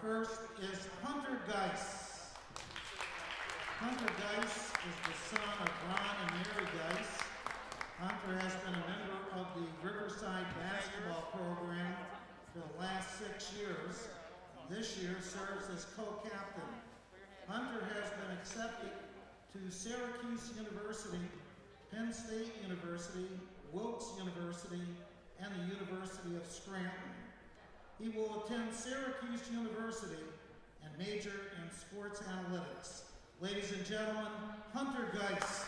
first is Hunter Geis. Hunter Geis is the son of Ron and Mary Geis. Hunter has been a member of the Riverside basketball program for the last 6 years. This year serves as co-captain. Hunter has been accepted to Syracuse University, Penn State University, Wilkes University, and the University of Scranton. He will attend Syracuse University and major in sports analytics. Ladies and gentlemen, Hunter Geis.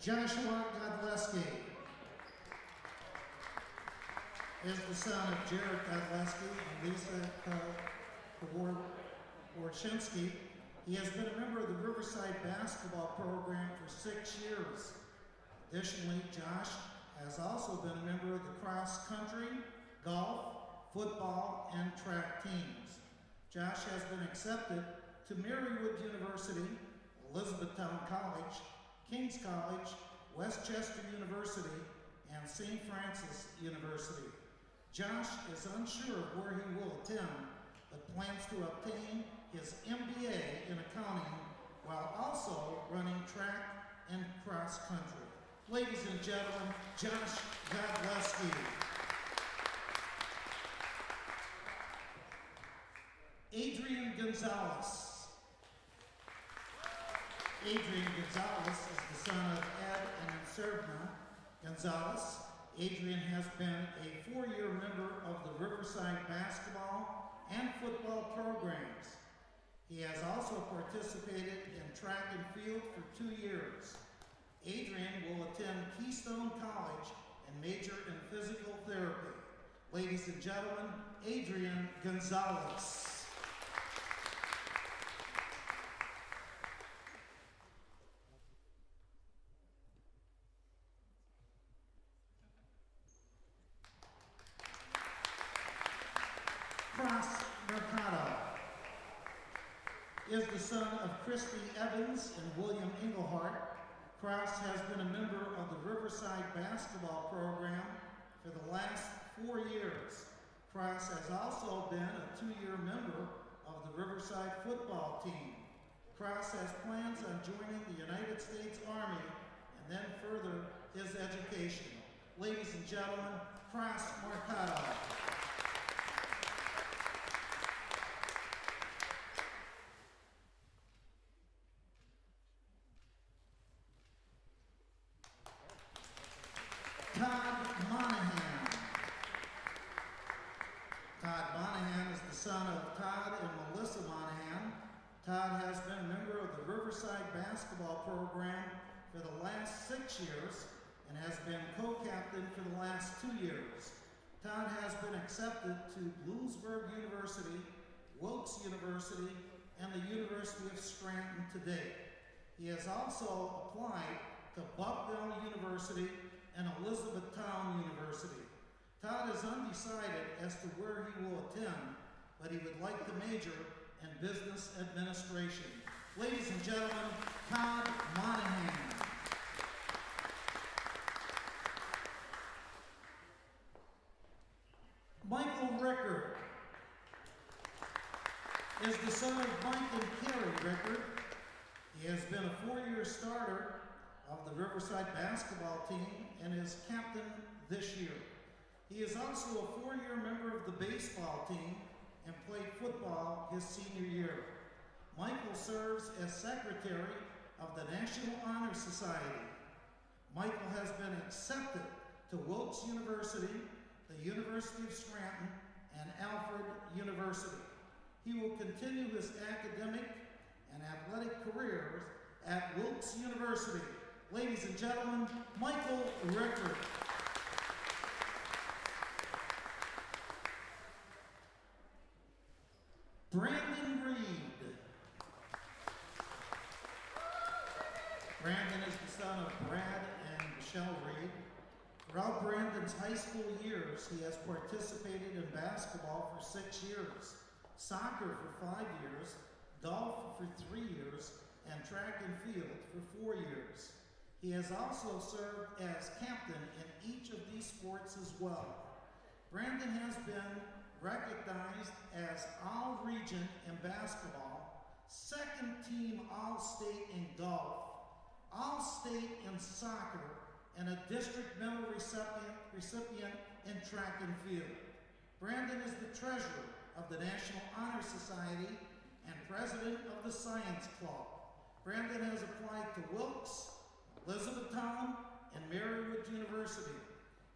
Joshua Godleski is the son of Jared Godleski and Lisa Kawarczynski. He has been a member of the Riverside basketball program for 6 years. Additionally, Josh has also been a member of the cross country, golf, football, and track teams. Josh has been accepted to Marywood University, Elizabethtown College, King's College, Westchester University, and St. Francis University. Josh is unsure of where he will attend, but plans to obtain his MBA in accounting while also running track and cross country. Ladies and gentlemen, Josh Godleski. Adrian Gonzalez. Adrian Gonzalez is the son of Ed and Servna Gonzalez. Adrian has been a 4-year member of the Riverside basketball and football programs. He has also participated in track and field for 2 years. Adrian will attend Keystone College and major in physical therapy. Ladies and gentlemen, Adrian Gonzalez. Cross Mercado is the son of Christy Evans and William Englehart. Cross has been a member of the Riverside basketball program for the last 4 years. Cross has also been a 2-year member of the Riverside football team. Cross has plans on joining the United States Army and then further his education. Ladies and gentlemen, Cross Mercado. Todd Monahan. Todd Monahan is the son of Todd and Melissa Monahan. Todd has been a member of the Riverside basketball program for the last 6 years and has been co-captain for the last 2 years. Todd has been accepted to Bloomsburg University, Wilkes University, and the University of Scranton today. He has also applied to Bucknell University and Elizabethtown University. Todd is undecided as to where he will attend, but he would like to major in business administration. Ladies and gentlemen, Todd Monahan. Michael Rickard is the son of Mike and Carrie Rickard. He has been a 4-year starter of the Riverside basketball team and is captain this year. He is also a 4-year member of the baseball team and played football his senior year. Michael serves as secretary of the National Honor Society. Michael has been accepted to Wilkes University, the University of Scranton, and Alfred University. He will continue his academic and athletic careers at Wilkes University. Ladies and gentlemen, Michael Rickard. Brandon Reed. Brandon is the son of Brad and Michelle Reed. Throughout Brandon's high school years, he has participated in basketball for 6 years, soccer for 5 years, golf for 3 years, and track and field for 4 years. He has also served as captain in each of these sports as well. Brandon has been recognized as All-Region in basketball, second team All-State in golf, All-State in soccer, and a district medal recipient in track and field. Brandon is the treasurer of the National Honor Society and president of the Science Club. Brandon has applied to Wilkes, Elizabethtown, and Marywood University.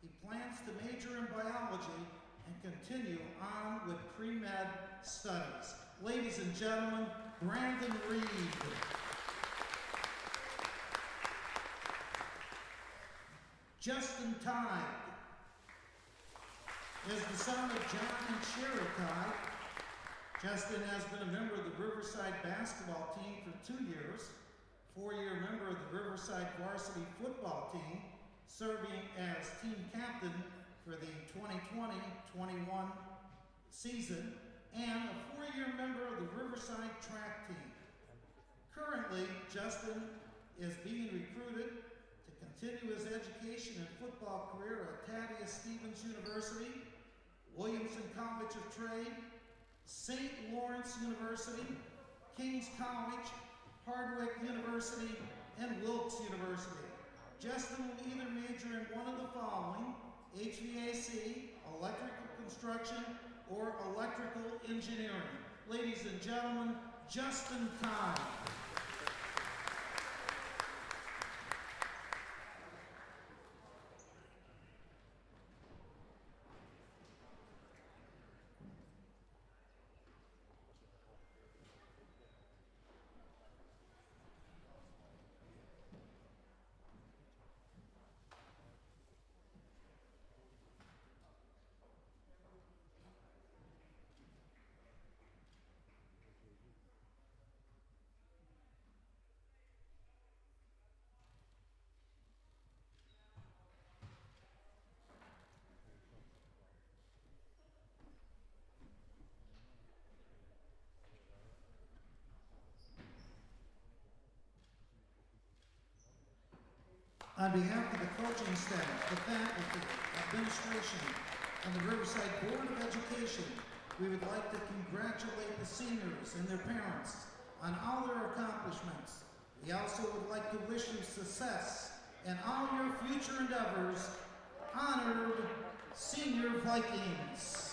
He plans to major in biology and continue on with pre-med studies. Ladies and gentlemen, Brandon Reed. Justin Tide is the son of John and Shara Tide. Justin has been a member of the Riverside basketball team for 2 years, 4-year member of the Riverside varsity football team, serving as team captain for the 2020-21 season, and a 4-year member of the Riverside track team. Currently, Justin is being recruited to continue his education and football career at Thaddeus Stevens University, Williamson College of Trade, St. Lawrence University, King's College, Hardwick University, and Wilkes University. Justin will either major in one of the following: HVAC, electrical construction, or electrical engineering. Ladies and gentlemen, Justin Tide. On behalf of the coaching staff, the faculty, administration, and the Riverside Board of Education, we would like to congratulate the seniors and their parents on all their accomplishments. We also would like to wish you success in all your future endeavors. Honored Senior Vikings.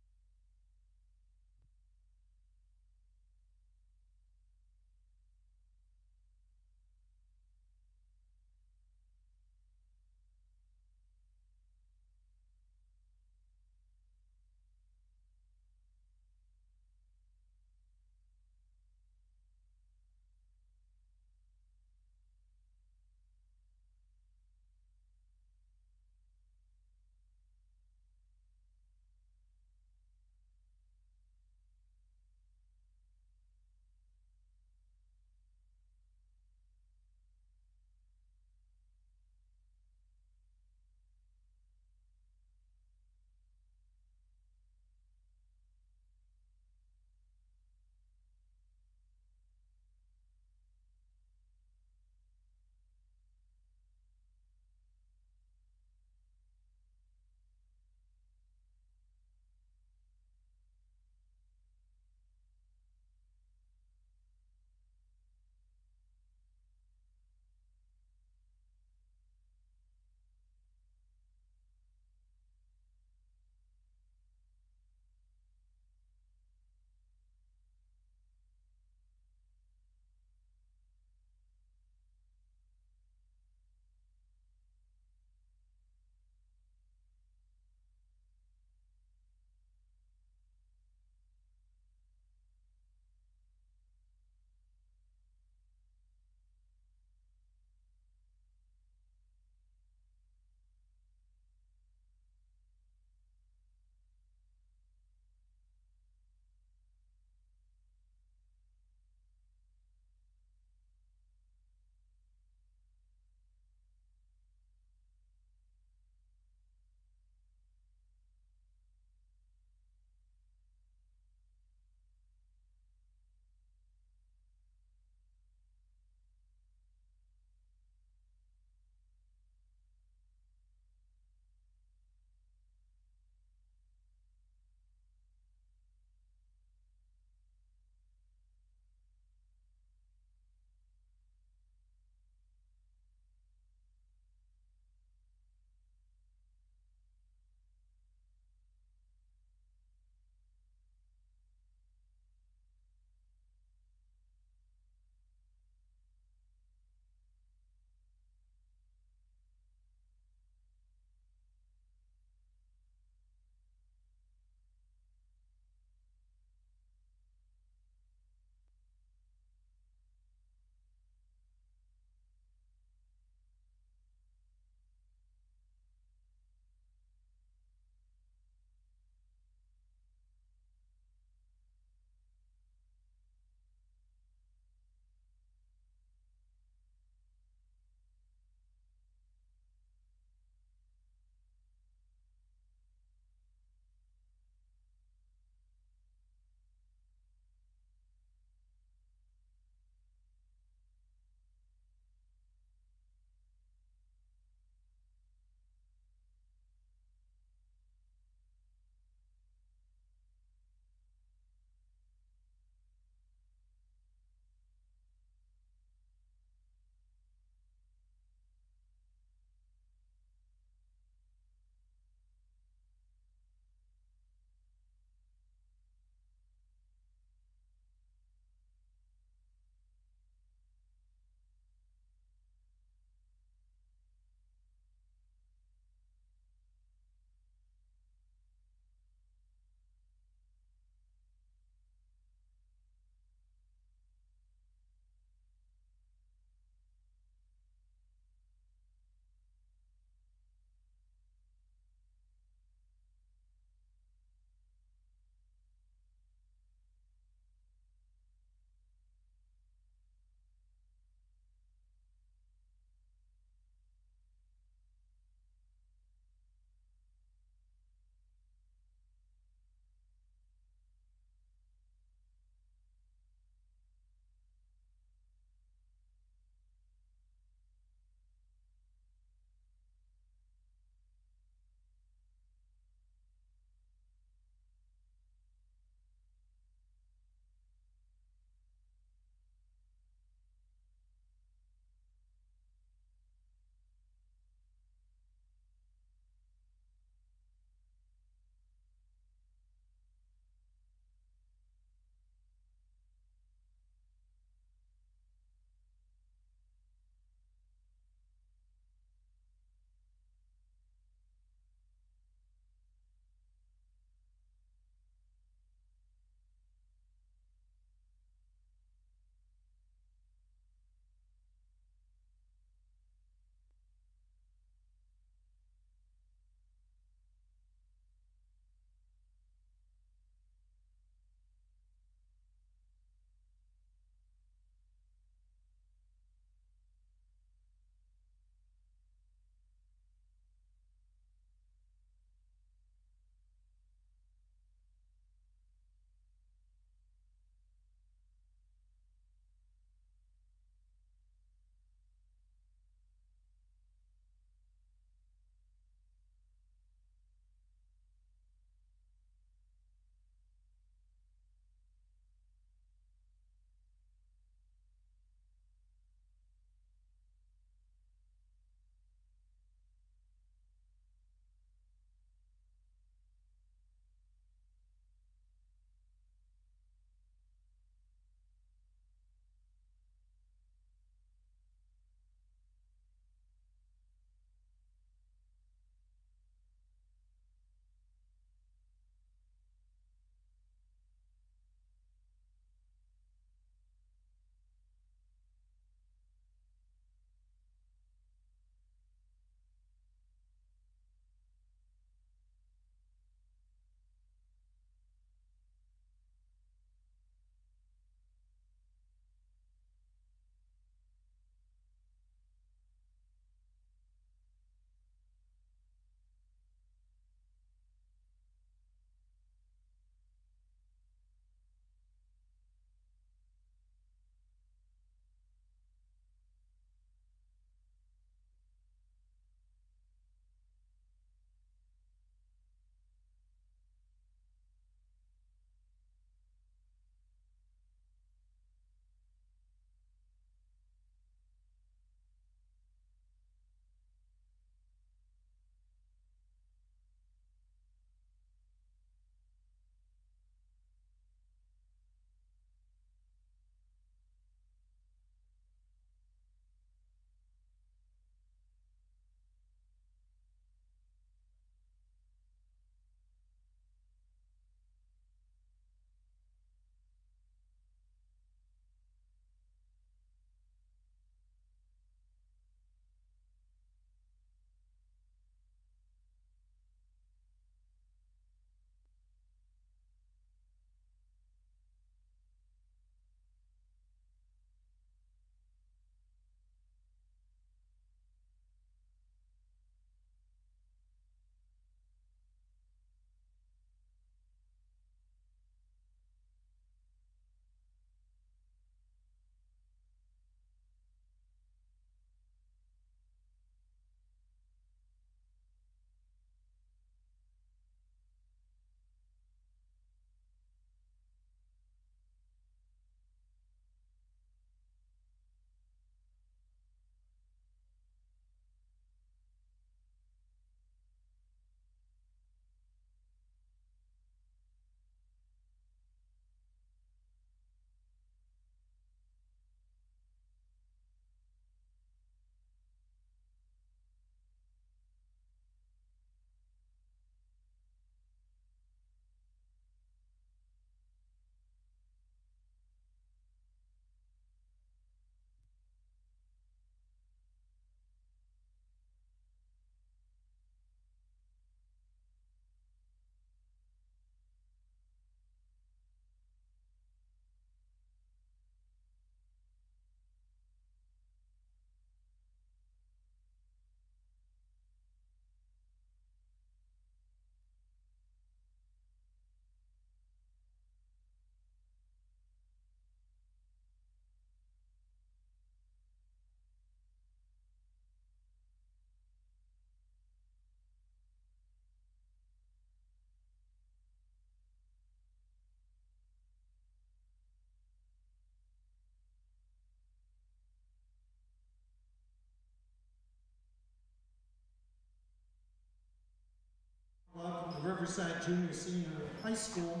the Riverside Junior Senior High School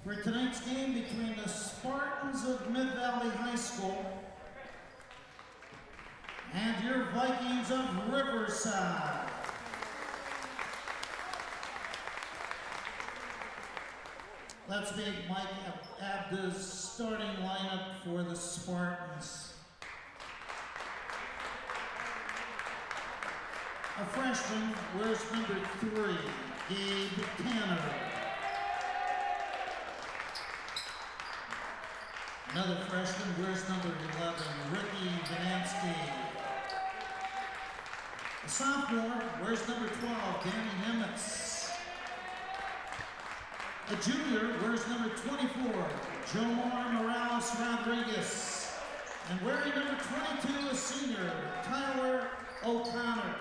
for tonight's game between the Spartans of Mid-Valley High School and your Vikings of Riverside. Let's make Mike Abda's starting lineup for the Spartans. A freshman wears number 3, Gabe Tanner. Another freshman wears number 11, Ricky Vanansky. A sophomore wears number 12, Danny Nemitz. A junior wears number 24, Jomar Morales Rodriguez. And wearing number 22, a senior, Tyler O'Connor.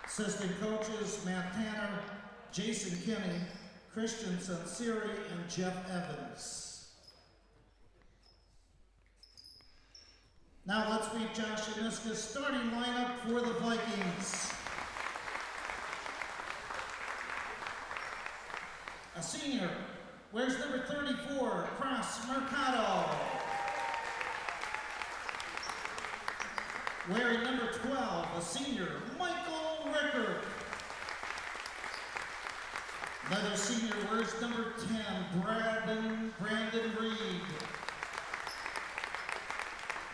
Assistant coaches, Matt Tanner, Jason Kinney, Christian Sansiri, and Jeff Evans. Now let's meet Josh Aniska's starting lineup for the Vikings. A senior wears number 34, Cross Mercado. Wearing number 12, a senior, Michael Ricker. Another senior wears number 10, Brandon Reed.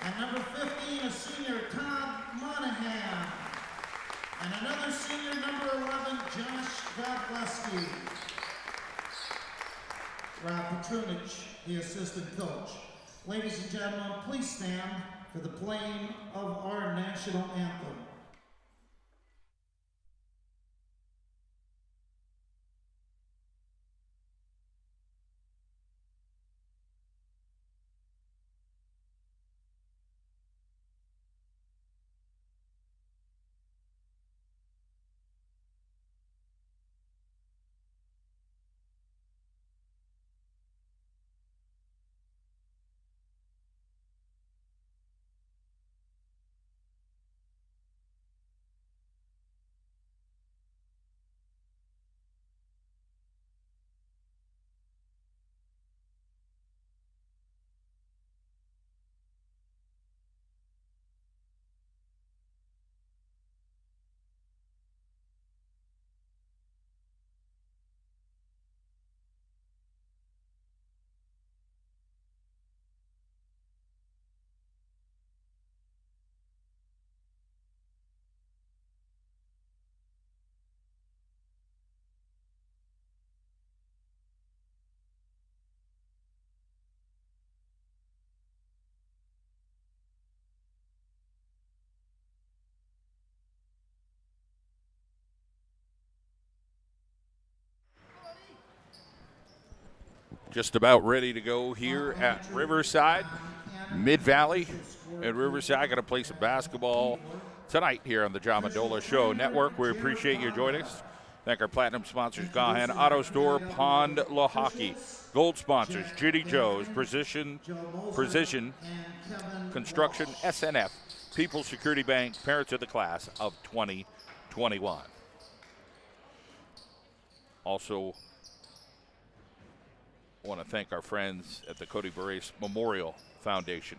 And number 15, a senior, Todd Monahan. And another senior, number 11, Josh Godleski. Rob Petrunich, the assistant coach. Ladies and gentlemen, please stand for the playing of our national anthem. Just about ready to go here at Riverside. Mid-Valley and Riverside going to play some basketball tonight here on the John Mendola Show Network. We appreciate you joining us. Thank our platinum sponsors, Gahan Auto Store, Pond La Hockey. Gold sponsors, Judy Joe's, Precision Construction, SNF, People's Security Bank, parents of the class of 2021. Also, I want to thank our friends at the Cody Barrace Memorial Foundation.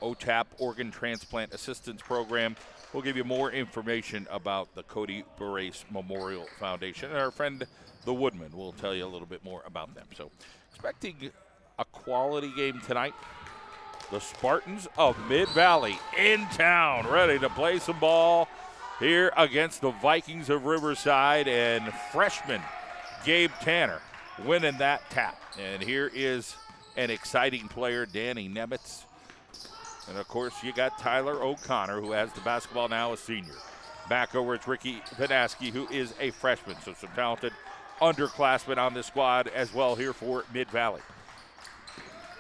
OTAP, Organ Transplant Assistance Program. We'll give you more information about the Cody Barrace Memorial Foundation. And our friend, the Woodman, will tell you a little bit more about them. So, expecting a quality game tonight. The Spartans of Mid-Valley in town, ready to play some ball here against the Vikings of Riverside, and freshman Gabe Tanner winning that tap. And here is an exciting player, Danny Nemitz. And, of course, you got Tyler O'Connor, who has the basketball now, a senior. Back over, it's Ricky Vanaski, who is a freshman. So some talented underclassmen on this squad as well here for Mid-Valley.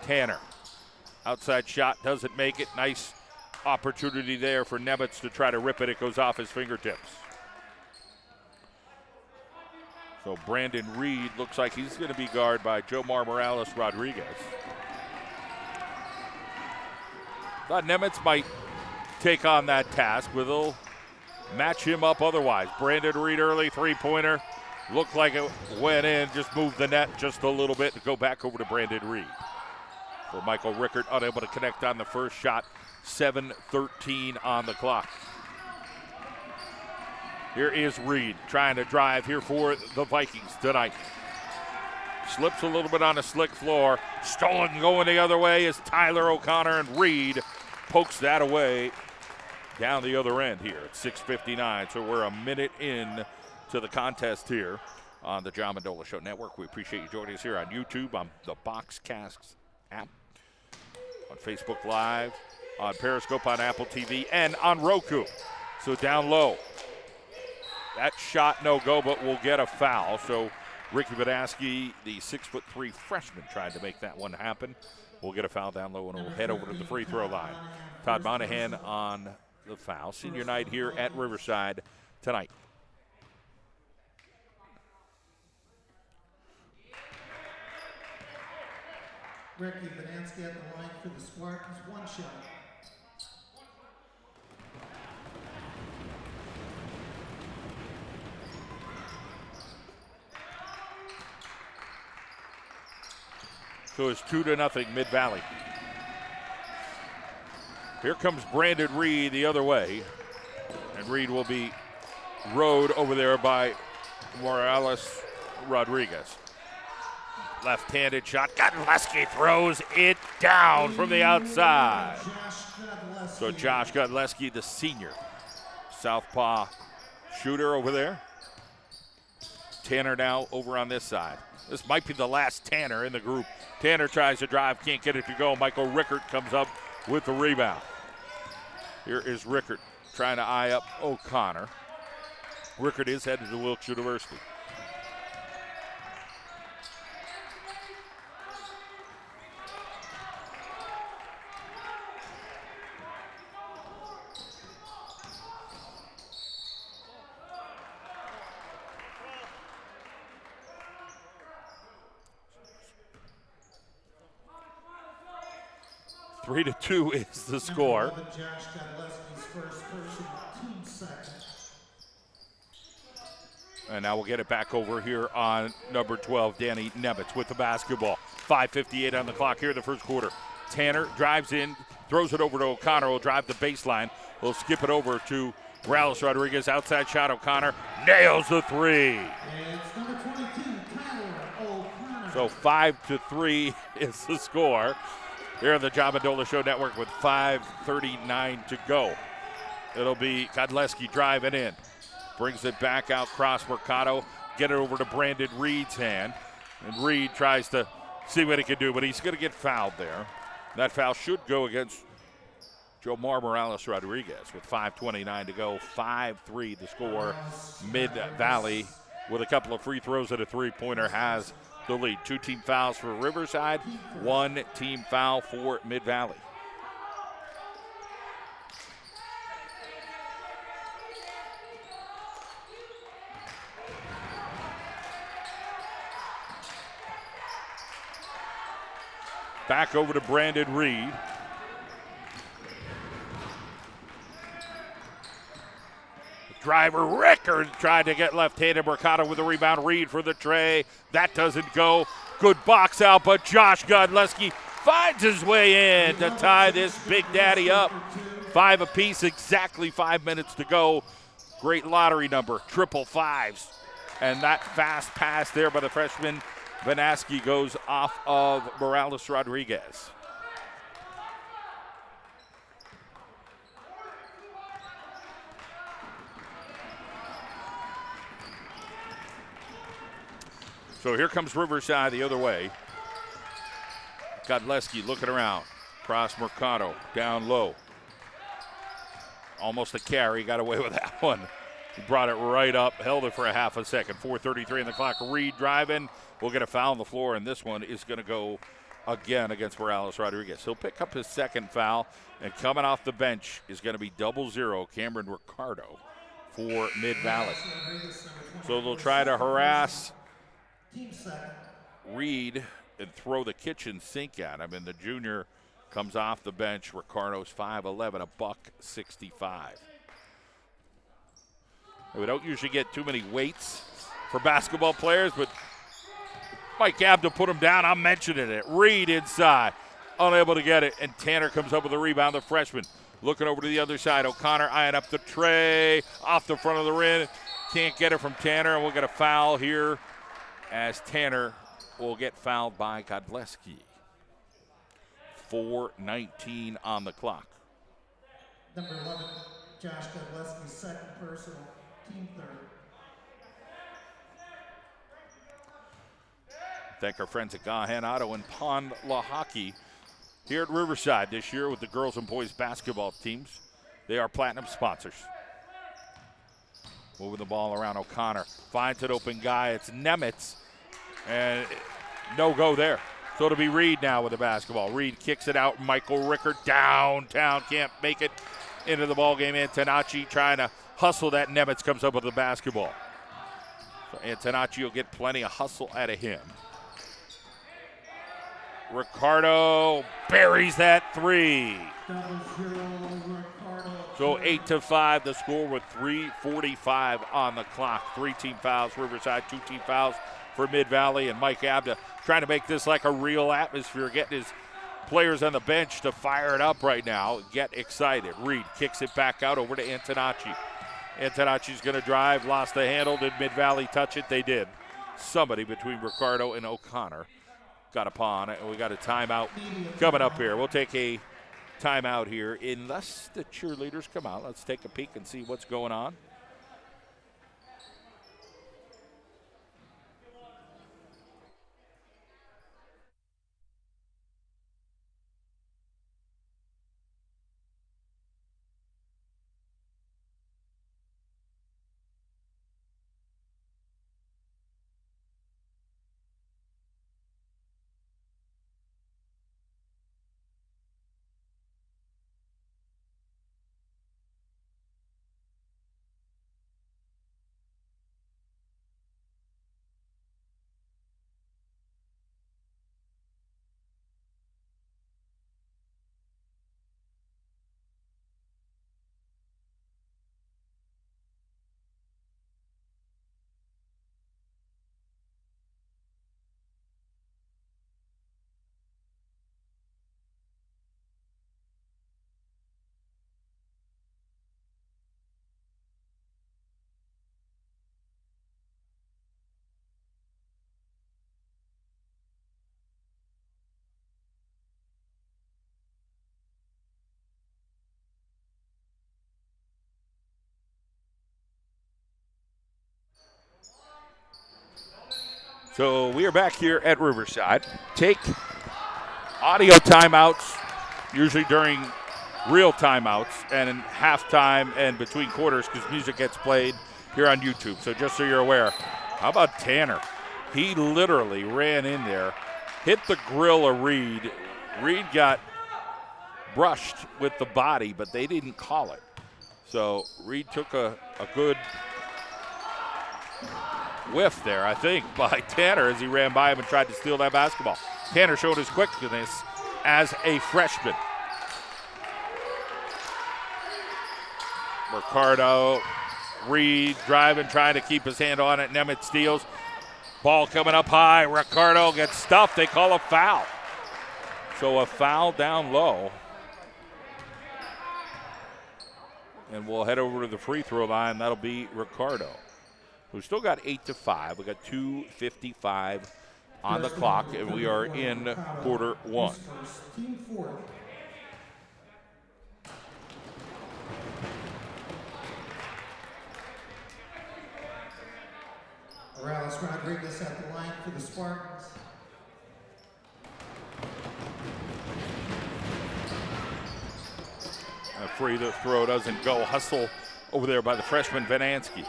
Tanner, outside shot, doesn't make it. Nice opportunity there for Nemitz to try to rip it. It goes off his fingertips. So Brandon Reed looks like he's going to be guarded by Jomar Morales Rodriguez. Thought Nemitz might take on that task with a match him up otherwise. Brandon Reed early three-pointer. Looked like it went in, just moved the net just a little bit to go back over to Brandon Reed. For Michael Rickert, unable to connect on the first shot. 7:13 on the clock. Here is Reed trying to drive here for the Vikings tonight. Slips a little bit on a slick floor. Stolen going the other way is Tyler O'Connor, and Reed pokes that away down the other end here at 6:59. So we're a minute in to the contest here on the John Mendola Show Network. We appreciate you joining us here on YouTube, on the Boxcast app, on Facebook Live, on Periscope, on Apple TV, and on Roku. So down low. That shot no go, but we'll get a foul. So Ricky Badaski, the 6'3" freshman, tried to make that one happen. We'll get a foul down low, and we'll head over to the free throw line. Todd Monahan on the foul. Senior night here at Riverside tonight. Ricky Badaski at the line for the Spartans. One shot. So it's 2-0 Mid-Valley. Here comes Brandon Reed the other way. And Reed will be rowed over there by Morales Rodriguez. Left-handed shot. Godleski throws it down from the outside. So Josh Godleski, the senior southpaw shooter over there. Tanner now over on this side. This might be the last Tanner in the group. Tanner tries to drive, can't get it to go. Michael Rickert comes up with the rebound. Here is Rickert trying to eye up O'Connor. Rickert is headed to Wilkes University. Three to 2 is the score. And now we'll get it back over here on number 12, Danny Nemitz with the basketball. 5:58 on the clock here in the first quarter. Tanner drives in, throws it over to O'Connor, will drive the baseline. We'll skip it over to Morales Rodriguez. Outside shot, O'Connor nails the three. It's number 22, Tyler O'Connor. So 5-3 is the score. Here on the John Mendola Show Network with 5:39 to go. It'll be Godleski driving in. Brings it back out cross Mercado. Get it over to Brandon Reed's hand. And Reed tries to see what he can do, but he's going to get fouled there. That foul should go against Jomar Morales Rodriguez with 5:29 to go. 5-3 the score. Mid-Valley with a couple of free throws and a three-pointer has the lead. 2 team fouls for Riverside, 1 team foul for Mid-Valley. Back over to Brandon Reed. Driver Rickard tried to get left-handed. Mercado with the rebound. Reed for the tray. That doesn't go. Good box out, but Josh Godleski finds his way in to tie this Big Daddy up. 5 apiece, exactly 5 minutes to go. Great lottery number, 555s. And that fast pass there by the freshman Vanaski goes off of Morales Rodriguez. So here comes Riverside the other way. Godleski looking around. Cross Mercado, down low. Almost a carry, got away with that one. He brought it right up, held it for a half a second. 4:33 on the clock. Reed driving. We'll get a foul on the floor, and this one is going to go again against Morales Rodriguez. He'll pick up his second foul, and coming off the bench is going to be 0-0 Cameron Ricardo for Mid-Valley. So they'll try to harass Reed and throw the kitchen sink at him, and the junior comes off the bench. Ricardo's 5'11", $165. We don't usually get too many weights for basketball players, but Mike Abda put him down. I'm mentioning it. Reed inside, unable to get it, and Tanner comes up with a rebound, the freshman. Looking over to the other side. O'Connor eyeing up the tray, off the front of the rim. Can't get it from Tanner, and we'll get a foul here as Tanner will get fouled by Godleski. 4:19 on the clock. Number 11, Josh Godleski's second personal, team third. Thank our friends at Gahan Auto and Pond La Hockey here at Riverside this year with the girls and boys basketball teams. They are platinum sponsors. Moving the ball around, O'Connor finds an open guy. It's Nemitz, and no go there. So it'll be Reed now with the basketball. Reed kicks it out. Michael Rickert downtown, can't make it into the ball game. Antonacci trying to hustle that. Nemitz comes up with the basketball. So Antonacci will get plenty of hustle out of him. Ricardo buries that three. So 8-5 the score with 3:45 on the clock. 3 team fouls, Riverside, 2 team fouls for Mid-Valley, and Mike Abda trying to make this like a real atmosphere, getting his players on the bench to fire it up right now, get excited. Reed kicks it back out over to Antonacci. Antonacci's going to drive, lost the handle. Did Mid-Valley touch it? They did. Somebody between Ricardo and O'Connor got a pawn, and we got a timeout coming up here. We'll take a timeout here unless the cheerleaders come out. Let's take a peek and see what's going on. So we are back here at Riverside. Take audio timeouts, usually during real timeouts, and in halftime and between quarters because music gets played here on YouTube. So just so you're aware. How about Tanner? He literally ran in there, hit the grill of Reed. Reed got brushed with the body, but they didn't call it. So Reed took a good whiff there, I think, by Tanner as he ran by him and tried to steal that basketball. Tanner showed his quickness as a freshman. Ricardo, Reed driving, trying to keep his hand on it. Nemitz steals. Ball coming up high. Ricardo gets stuffed. They call a foul. So a foul down low. And we'll head over to the free throw line. That'll be Ricardo. We've still got 8-5. We got 2:55 on the clock, and we are in quarter one. Morales Rodriguez at the line for the Spartans. A free throw doesn't go. Hustle over there by the freshman Vanansky.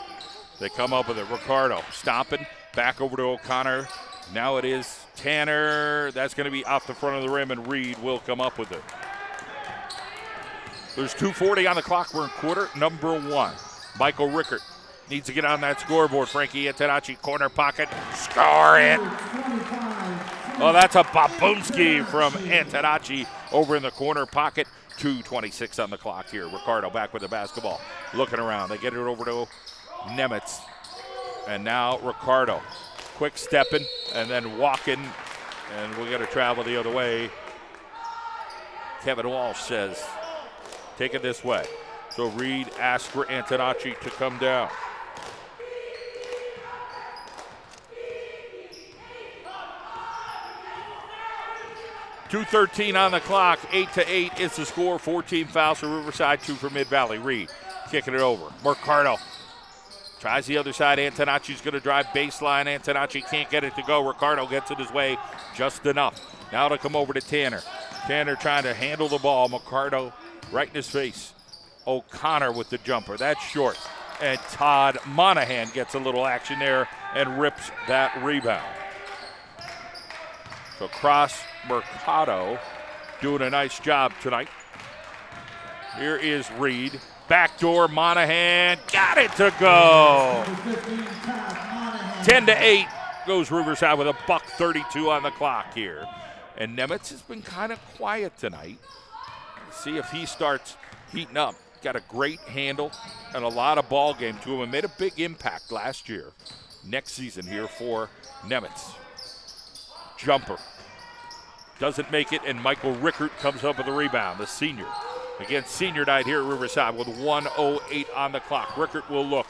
They come up with it. Ricardo stomping back over to O'Connor. Now it is Tanner. That's going to be off the front of the rim, and Reed will come up with it. There's 2:40 on the clock. We're in quarter number one. Michael Rickert needs to get on that scoreboard. Frankie Antonacci, corner pocket. Score it. Oh, that's a Babunski from Antonacci over in the corner pocket. 2:26 on the clock here. Ricardo back with the basketball. Looking around. They get it over to Nemitz. And now Ricardo. Quick stepping and then walking, and we got to travel the other way. Kevin Walsh says, take it this way. So Reed asks for Antonacci to come down. .2:13 on the clock. 8-8 is the score. 14 fouls for Riverside, 2 for Mid-Valley. Reed kicking it over. Mercado tries the other side. Antonacci's going to drive baseline. Antonacci can't get it to go. Ricardo gets it his way just enough. Now to come over to Tanner. Tanner trying to handle the ball. Mercado right in his face. O'Connor with the jumper. That's short. And Todd Monahan gets a little action there and rips that rebound. So Cross, Mercado doing a nice job tonight. Here is Reed. Backdoor, Monahan got it to go. 10-8 goes Riverside with a $1:32 on the clock here. And Nemitz has been kind of quiet tonight. See if he starts heating up. Got a great handle and a lot of ball game to him and made a big impact last year. Next season here for Nemitz. Jumper. Doesn't make it, and Michael Rickert comes up with the rebound, the senior. Again, senior night here at Riverside with 1:08 on the clock. Rickert will look.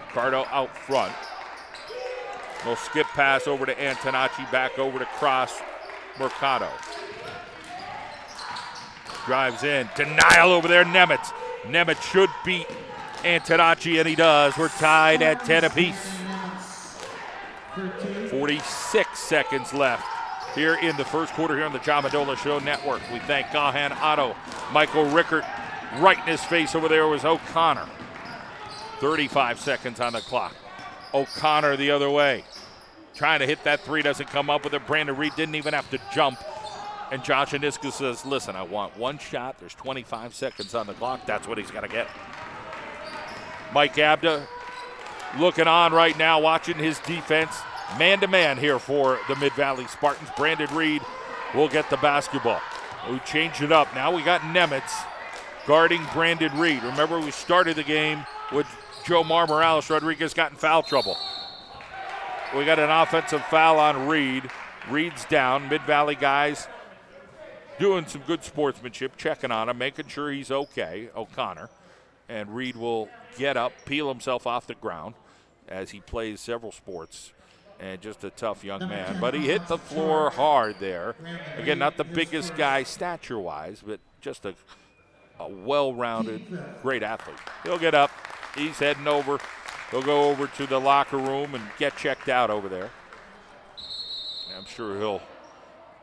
Ricardo out front. No skip pass over to Antonacci, back over to Cross. Mercado. Drives in. Denial over there, Nemitz. Nemitz should beat Antonacci, and he does. We're tied at 10 apiece. 46 seconds left here in the first quarter here on the John Madola Show Network. We thank Gahan Auto. Michael Rickert right in his face over there was O'Connor. 35 seconds on the clock. O'Connor the other way. Trying to hit that three, doesn't come up with it. Brandon Reed didn't even have to jump. And Josh Aniska says, listen, I want one shot. There's 25 seconds on the clock. That's what he's got to get. Mike Abda looking on right now, watching his defense. Man-to-man here for the Mid-Valley Spartans. Brandon Reed will get the basketball. We changed it up. Now we got Nemitz guarding Brandon Reed. Remember, we started the game with Joe Morales Rodriguez got in foul trouble. We got an offensive foul on Reed. Reed's down. Mid-Valley guys doing some good sportsmanship, checking on him, making sure he's okay, O'Connor. And Reed will get up, peel himself off the ground as he plays several sports. And just a tough young man. But he hit the floor hard there. Again, not the biggest guy stature-wise, but just a well-rounded, great athlete. He'll get up. He's heading over. He'll go over to the locker room and get checked out over there. I'm sure he'll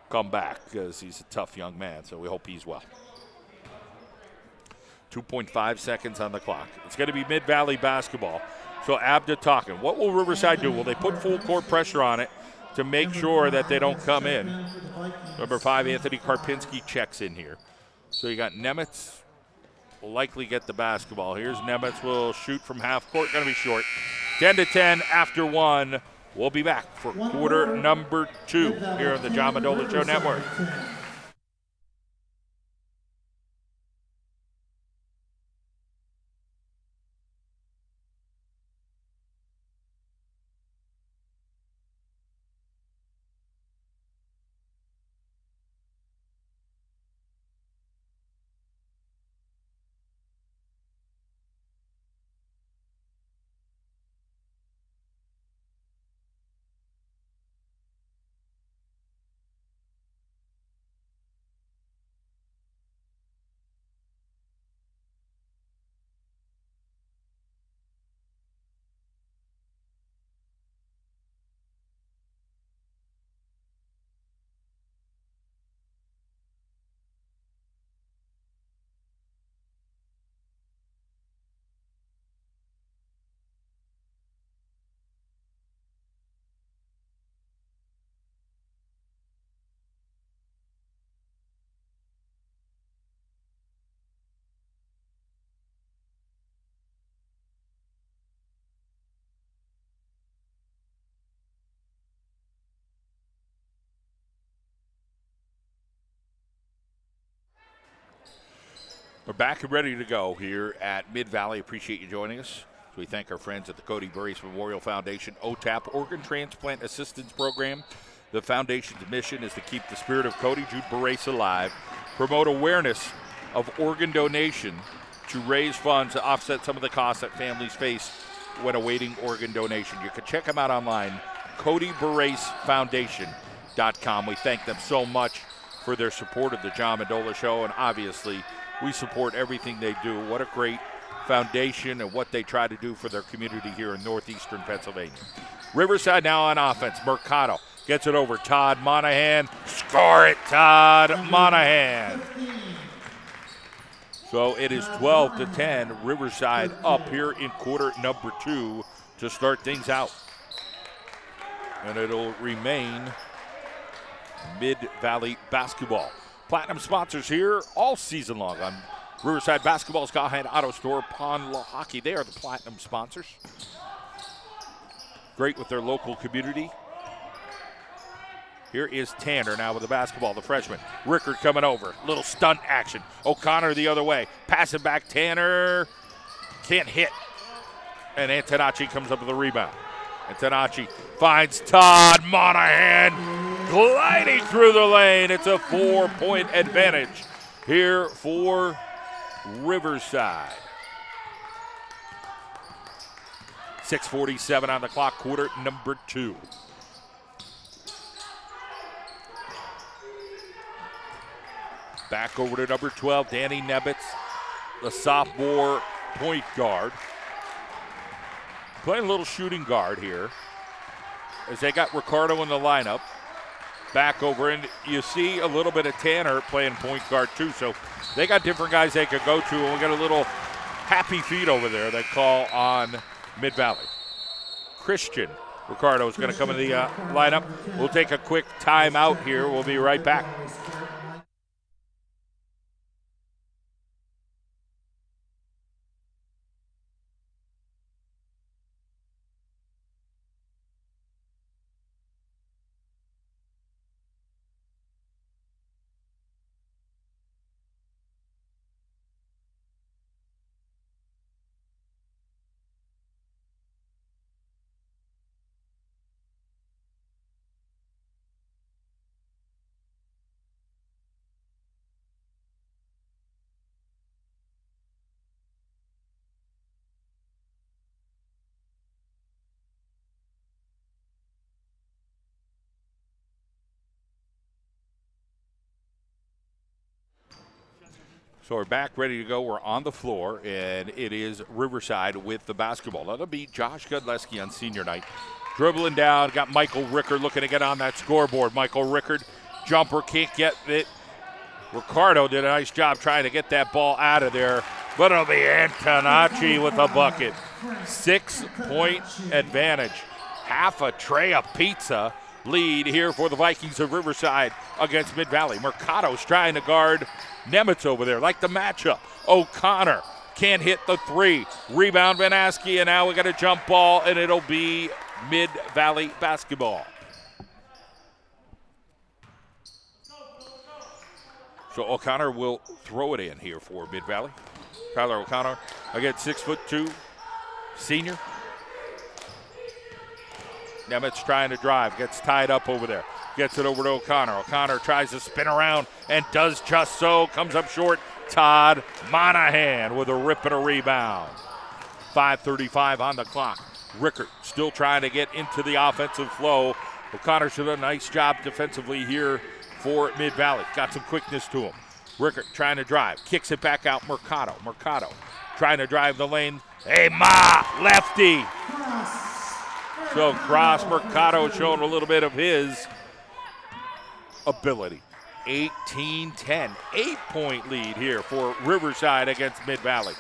come back because he's a tough young man, so we hope he's well. 2.5 seconds on the clock. It's going to be Mid-Valley basketball. So Abda talking. What will Riverside do? Will they put full court pressure on it to make sure that they don't come in? Number 5, Anthony Karpinski checks in here. So you got Nemitz will likely get the basketball. Here's Nemitz will shoot from half court. Going to be short. 10-10 after 1. We'll be back for quarter number 2 here on the John Madola Show Network. We're back and ready to go here at Mid-Valley. Appreciate you joining us. So we thank our friends at the Cody Burris Memorial Foundation OTAP Organ Transplant Assistance Program. The foundation's mission is to keep the spirit of Cody Jude Burris alive, promote awareness of organ donation to raise funds to offset some of the costs that families face when awaiting organ donation. You can check them out online, CodyBurrisFoundation.com. We thank them so much for their support of the John Mendola Show, and obviously we support everything they do. What a great foundation and what they try to do for their community here in northeastern Pennsylvania. Riverside now on offense. Mercado gets it over. Todd Monahan. Score it, Todd Monahan. So it is 12-10. Riverside up here in quarter number 2 to start things out. And it'll remain Mid-Valley basketball. Platinum sponsors here all season long on Riverside Basketball's Gahan Auto Store, Pond La Hockey. They are the platinum sponsors. Great with their local community. Here is Tanner now with the basketball, the freshman. Rickard coming over. Little stunt action. O'Connor the other way. Pass it back. Tanner can't hit. And Antonacci comes up with a rebound. Antonacci finds Todd Monahan gliding through the lane. It's a 4-point advantage here for Riverside. 6:47 on the clock, quarter number 2. Back over to number 12, Danny Nebitz, the sophomore point guard. Playing a little shooting guard here as they got Ricardo in the lineup. Back over, and you see a little bit of Tanner playing point guard too. So they got different guys they could go to, and we got a little happy feet over there they call on Mid-Valley. Christian Ricardo is going to come in the lineup. We'll take a quick timeout here. We'll be right back. So we're back, ready to go. We're on the floor, and it is Riverside with the basketball. That'll be Josh Godleski on senior night. Dribbling down, got Michael Rickard looking to get on that scoreboard. Michael Rickard, jumper, can't get it. Ricardo did a nice job trying to get that ball out of there, but it'll be Antonacci with a bucket. 6-point advantage. Half a tray of pizza lead here for the Vikings of Riverside against Mid-Valley. Mercado's trying to guard Nemitz over there, like the matchup. O'Connor can't hit the 3. Rebound Van Aske, and now we got a jump ball, and it'll be Mid-Valley basketball. So O'Connor will throw it in here for Mid-Valley. Tyler O'Connor, again, 6'2", senior. Nemitz trying to drive, gets tied up over there. Gets it over to O'Connor. O'Connor tries to spin around and does just so. Comes up short. Todd Monahan with a rip and a rebound. 5:35 on the clock. Rickard still trying to get into the offensive flow. O'Connor did a nice job defensively here for Mid-Valley. Got some quickness to him. Rickard trying to drive. Kicks it back out. Mercado trying to drive the lane. Hey, lefty. So Cross Mercado showing a little bit of his ability. 18-10, 8-point lead here for Riverside against Mid-Valley.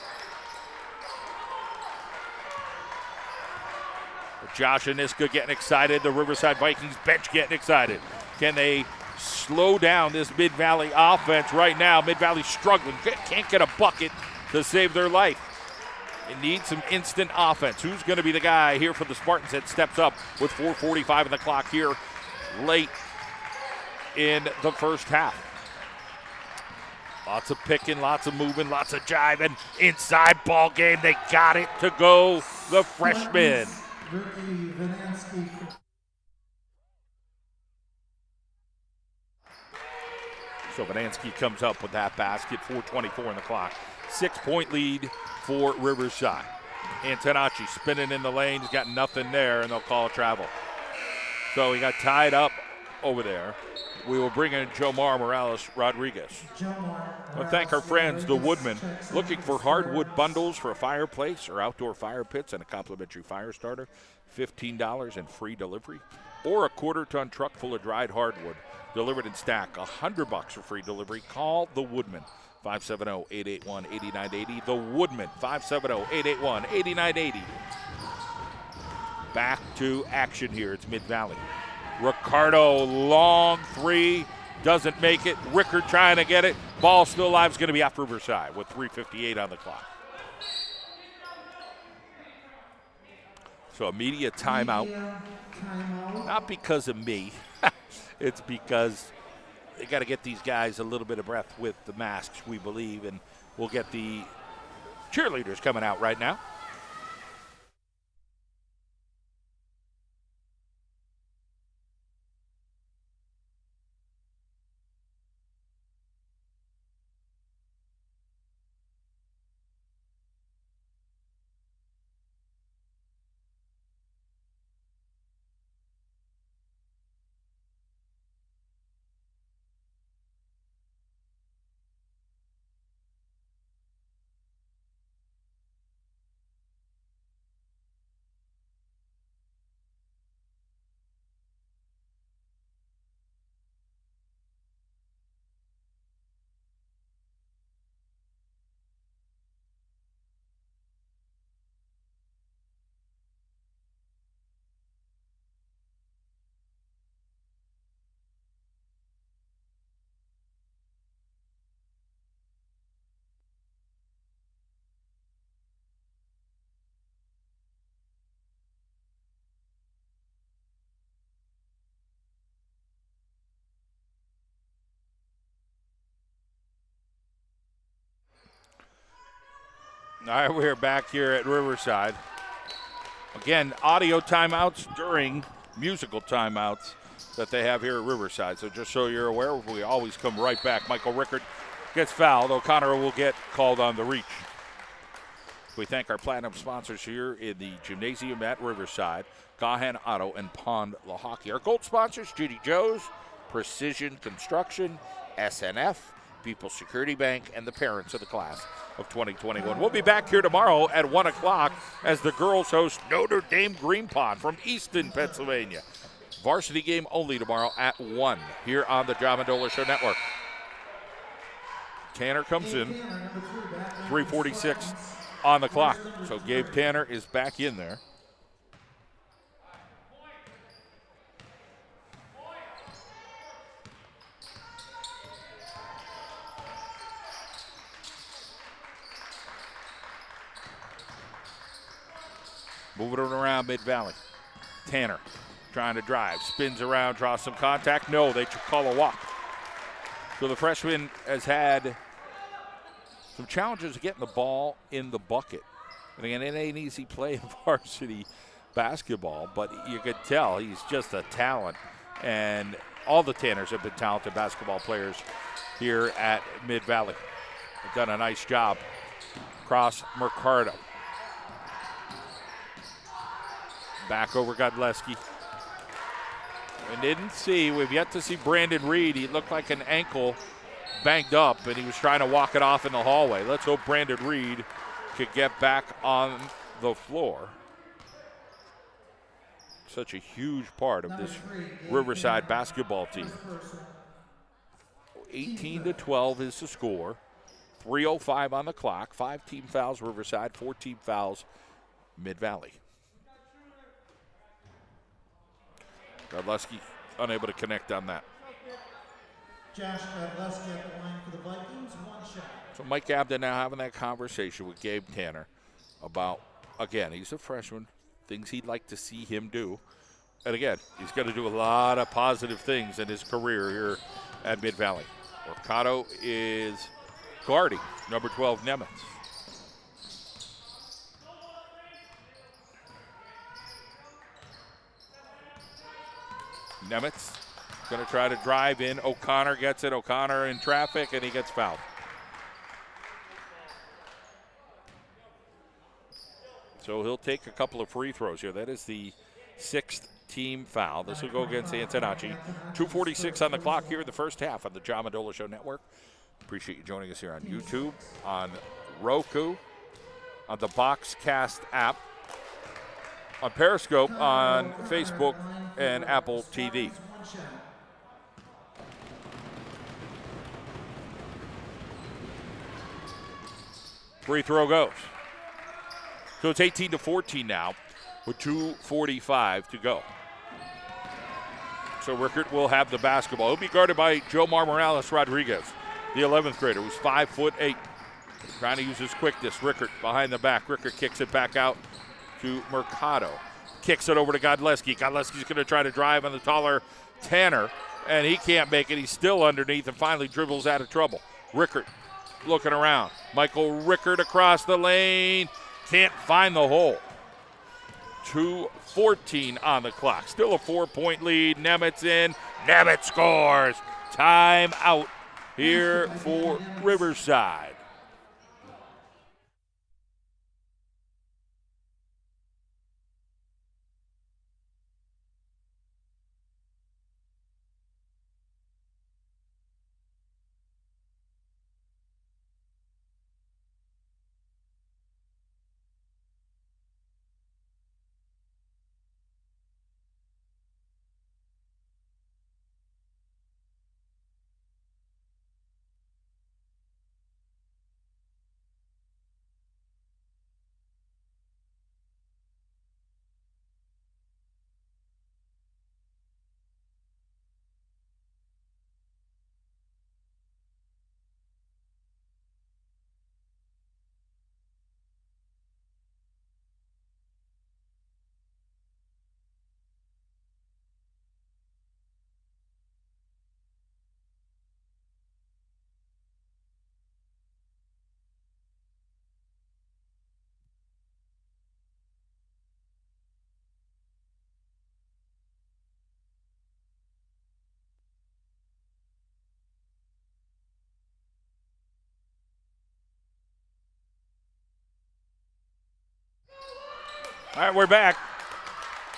Josh Aniska getting excited. The Riverside Vikings bench getting excited. Can they slow down this Mid-Valley offense right now? Mid-Valley struggling. Can't get a bucket to save their life. They need some instant offense. Who's going to be the guy here for the Spartans that steps up with 4:45 on the clock here late in the first half? Lots of picking, lots of moving, lots of jiving. Inside ball game. They got it to go. The freshman. So Vanansky comes up with that basket. 4:24 in the clock. 6-point lead for Riverside. Antonacci spinning in the lane. He's got nothing there, and they'll call travel. So he got tied up over there. We will bring in Jomar Morales Rodriguez. I'll thank our friends, the Woodmen. Looking for hardwood bundles for a fireplace or outdoor fire pits and a complimentary fire starter. $15 and free delivery. Or a quarter-ton truck full of dried hardwood delivered in stack. $100 for free delivery. Call the Woodmen. 570-881-8980. The Woodmen. 570-881-8980. Back to action here. It's Mid-Valley. Ricardo, long three, doesn't make it. Rickard trying to get it. Ball still alive. Is going to be off Riverside with 3:58 on the clock. So a media timeout. Not because of me. It's because they got to get these guys a little bit of breath with the masks, we believe, and we'll get the cheerleaders coming out right now. All right, we're back here at Riverside. Again, audio timeouts during musical timeouts that they have here at Riverside. So just so you're aware, we always come right back. Michael Rickard gets fouled. O'Connor will get called on the reach. We thank our platinum sponsors here in the gymnasium at Riverside, Gahan Auto and Pond La Hockey. Our gold sponsors, Judy Joe's, Precision Construction, SNF, People's Security Bank, and the parents of the class of 2021. We'll be back here tomorrow at 1 o'clock as the girls host Notre Dame Green Pond from Easton, Pennsylvania. Varsity game only tomorrow at 1 here on the John Mendola Show Network. Tanner comes in, 3:46 on the clock. So Gabe Tanner is back in there. Moving it around Mid-Valley. Tanner trying to drive, spins around, draws some contact. No, they call a walk. So the freshman has had some challenges getting the ball in the bucket. And again, it ain't easy playing varsity basketball, but you could tell he's just a talent. And all the Tanners have been talented basketball players here at Mid-Valley. They've done a nice job. Cross Mercado. Back over Godleski. We've yet to see Brandon Reed. He looked like an ankle banged up, and he was trying to walk it off in the hallway. Let's hope Brandon Reed could get back on the floor. Such a huge part of this Riverside basketball team. 18-12 is the score. 3:05 on the clock. 5 team fouls Riverside, 4 team fouls Mid-Valley. Godleski unable to connect on that. Josh Godleski at the line for the Vikings, 1 shot. So Mike Abden now having that conversation with Gabe Tanner about, again, he's a freshman, things he'd like to see him do. And again, he's going to do a lot of positive things in his career here at Mid-Valley. Mercado is guarding number 12, Nemitz. Nemitz going to try to drive in. O'Connor gets it. O'Connor in traffic, and he gets fouled. So he'll take a couple of free throws here. That is the 6th team foul. This will go against Antonacci. 2:46 on the clock here in the first half on the John Mendola Show Network. Appreciate you joining us here on YouTube, on Roku, on the Boxcast app, on Periscope, on Facebook, and Apple TV. Free throw goes. So it's 18-14 now with 2:45 to go. So Rickert will have the basketball. He'll be guarded by Jomar Morales Rodriguez, the 11th grader, who's 5'8". Trying to use his quickness. Rickert behind the back. Rickert kicks it back out to Mercado. Kicks it over to Godleski. Godleski's going to try to drive on the taller Tanner, and he can't make it. He's still underneath and finally dribbles out of trouble. Rickert looking around. Michael Rickert across the lane. Can't find the hole. 2:14 on the clock. Still a 4-point lead. Nemitz in. Nemitz scores. Time out here for Riverside. All right, we're back.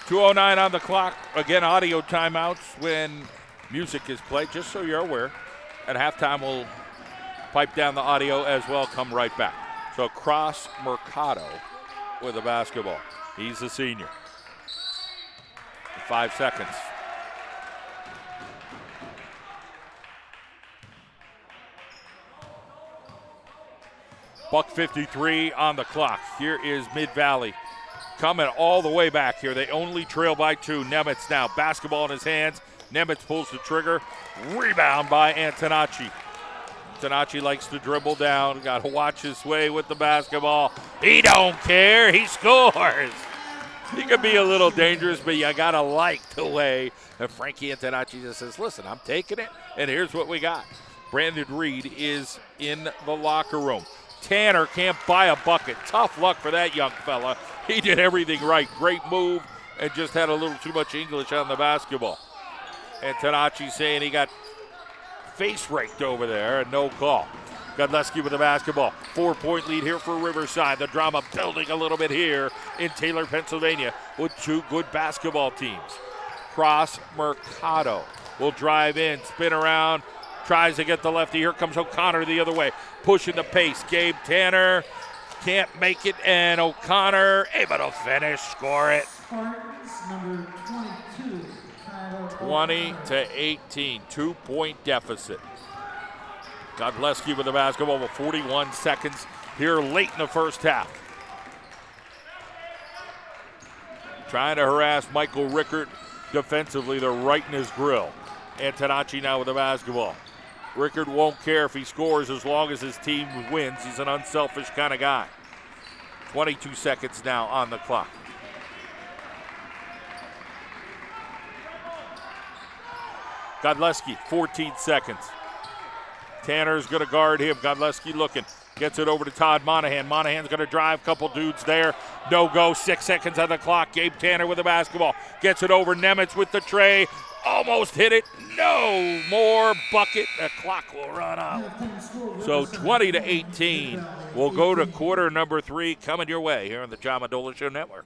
2:09 on the clock. Again, audio timeouts when music is played, just so you're aware. At halftime, we'll pipe down the audio as well, come right back. So Cross Mercado with the basketball. He's a senior. 5 seconds. $1:53 on the clock. Here is Mid-Valley coming all the way back here. They only trail by 2. Nemitz now, basketball in his hands. Nemitz pulls the trigger. Rebound by Antonacci. Antonacci likes to dribble down. Got to watch his way with the basketball. He don't care. He scores. He could be a little dangerous, but you got to like the way that Frankie Antonacci just says, listen, I'm taking it, and here's what we got. Brandon Reed is in the locker room. Tanner can't buy a bucket. Tough luck for that young fella. He did everything right. Great move and just had a little too much English on the basketball. Antonacci saying he got face raked over there and no call. Godleski with the basketball. 4-point lead here for Riverside. The drama building a little bit here in Taylor, Pennsylvania with 2 good basketball teams. Cross Mercado will drive in, spin around, tries to get the lefty. Here comes O'Connor the other way. Pushing the pace. Gabe Tanner can't make it, and O'Connor able to finish, score it. Number 22. 20-18, 2-point deficit. Godleski with the basketball with 41 seconds here late in the first half. Trying to harass Michael Rickert defensively. They're right in his grill. Antonacci now with the basketball. Rickert won't care if he scores as long as his team wins. He's an unselfish kind of guy. 22 seconds now on the clock. Godleski, 14 seconds. Tanner's going to guard him. Godleski looking. Gets it over to Todd Monahan. Monahan's going to drive. Couple dudes there. No go. 6 seconds on the clock. Gabe Tanner with the basketball. Gets it over. Nemitz with the tray. Almost hit it. No more bucket. The clock will run out. So 20-18. We'll go to quarter number 3 coming your way here on the John Madola Show Network.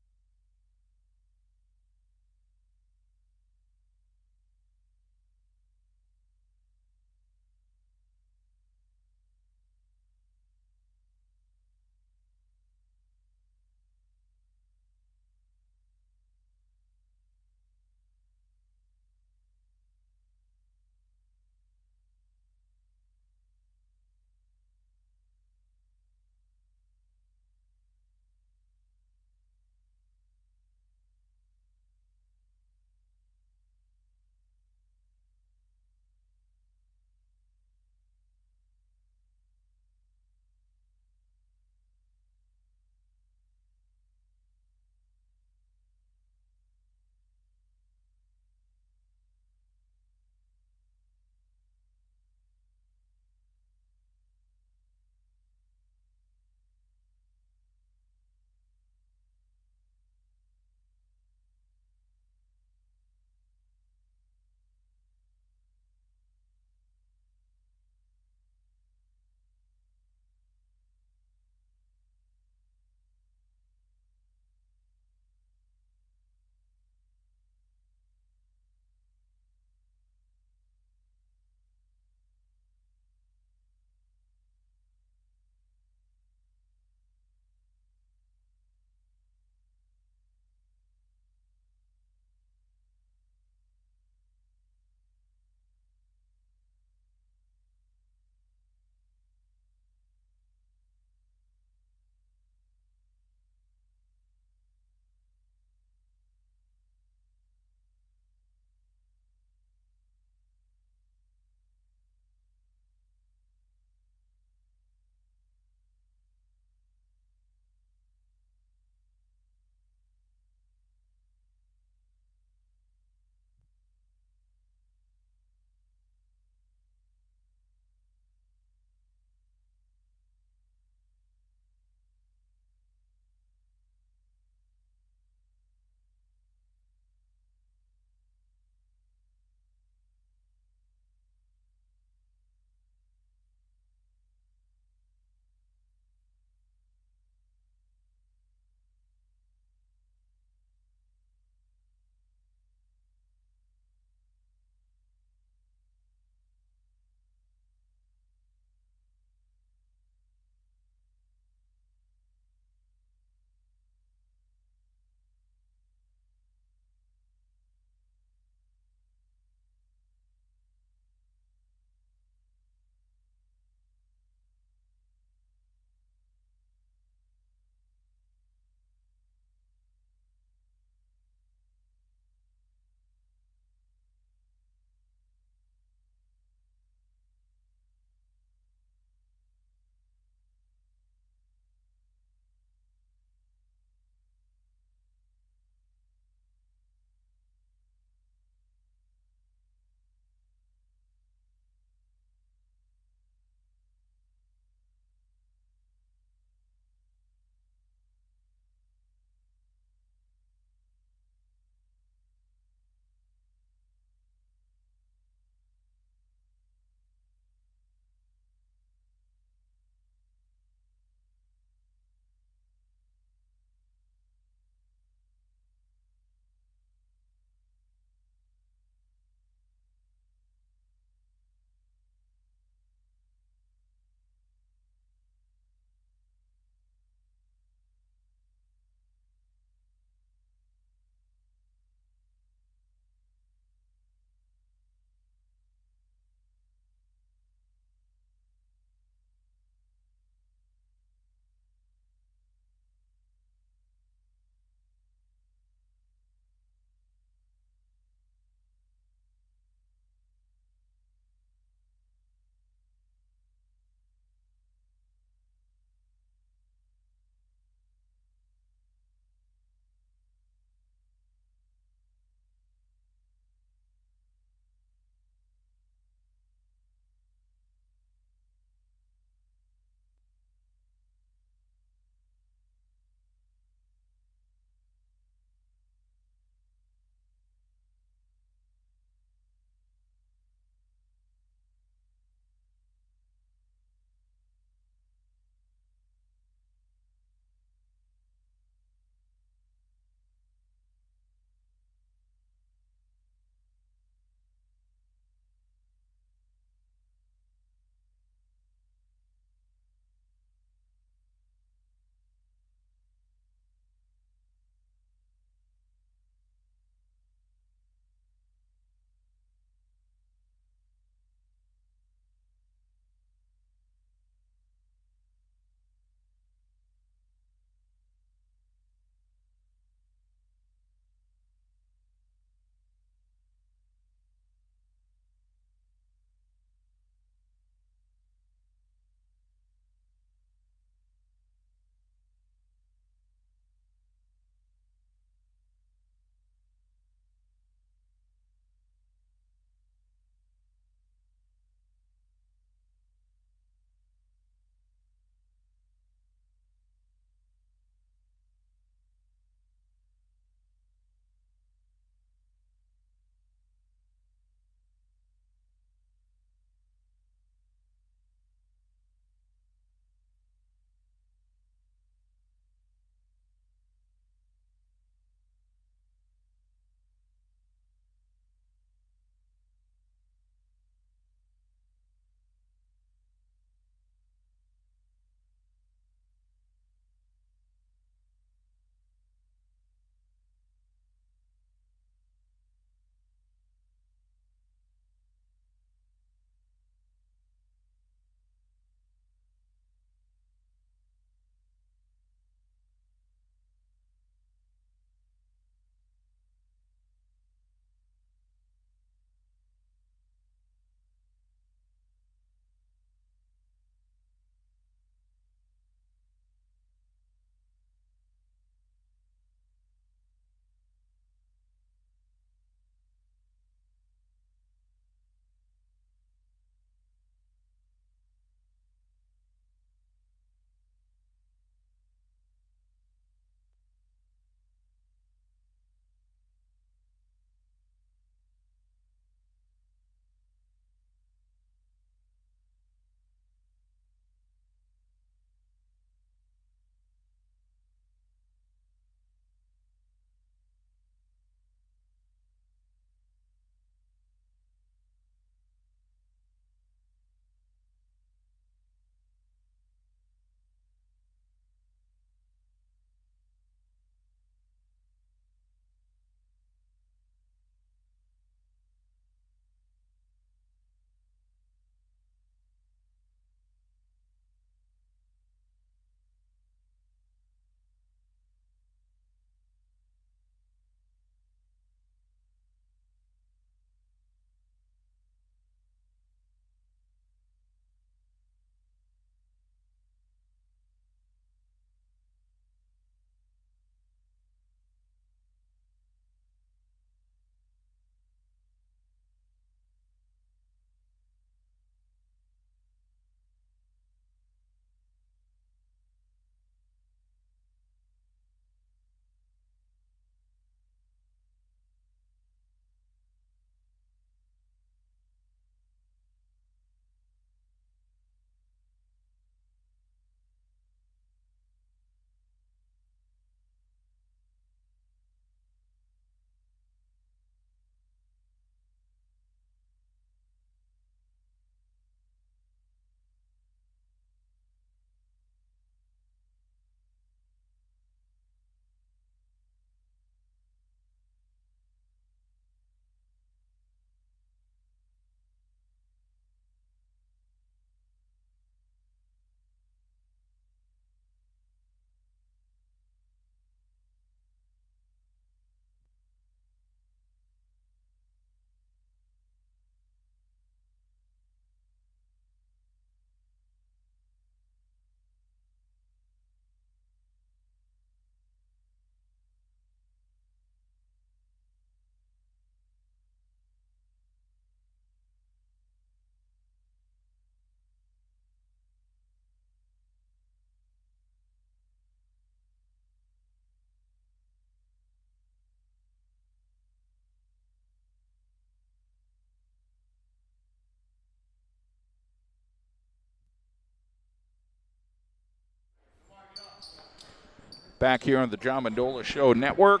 Back here on the John Mendola Show Network.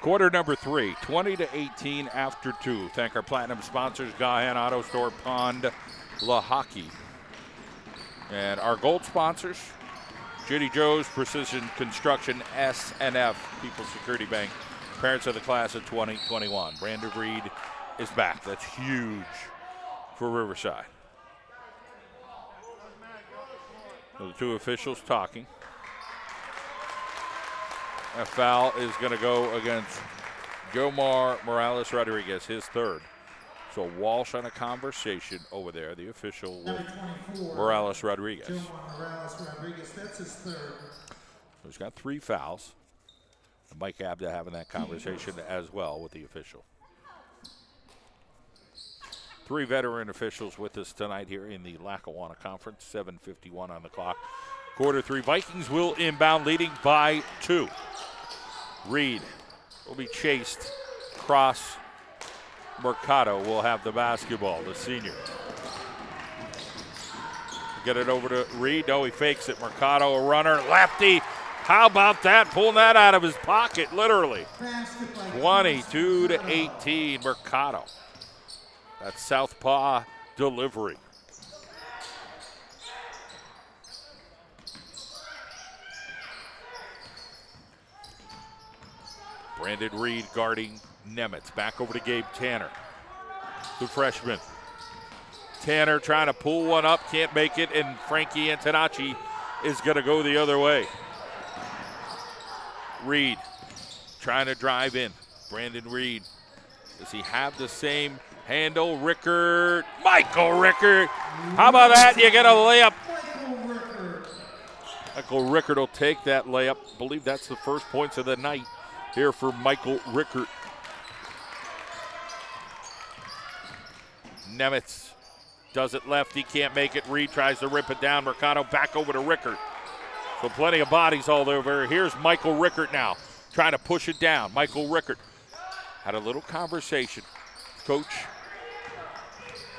Quarter number 3, 20-18 after 2. Thank our platinum sponsors, Gahan Auto Store, Pond, La Hockey. And our gold sponsors, Judy Joe's Precision Construction, S&F, People's Security Bank, parents of the class of 2021. Brandon Reed is back. That's huge for Riverside. So the two officials talking. A foul is going to go against Jomar Morales Rodriguez, his third. So Walsh on a conversation over there, the official with Morales Rodriguez. Jomar Morales Rodriguez, that's his third. So he's got 3 fouls. And Mike Abda having that conversation as well with the official. 3 veteran officials with us tonight here in the Lackawanna Conference. 7:51 on the clock. Quarter 3, Vikings will inbound, leading by 2. Reed will be chased. Cross. Mercado will have the basketball, the senior. Get it over to Reed. No, he fakes it. Mercado, a runner. Lefty. How about that? Pulling that out of his pocket, literally. 22-18, Mercado. That's southpaw delivery. Brandon Reed guarding Nemitz. Back over to Gabe Tanner, the freshman. Tanner trying to pull one up, can't make it, and Frankie Antonacci is going to go the other way. Reed trying to drive in. Brandon Reed, does he have the same handle? Rickard, Michael Rickard. How about that? You get a layup. Michael Rickard will take that layup. I believe that's the first points of the night here for Michael Rickard. Nemitz does it left. He can't make it. Reed tries to rip it down. Mercado back over to Rickard. So plenty of bodies all over. Here's Michael Rickard now trying to push it down. Michael Rickard had a little conversation, coach,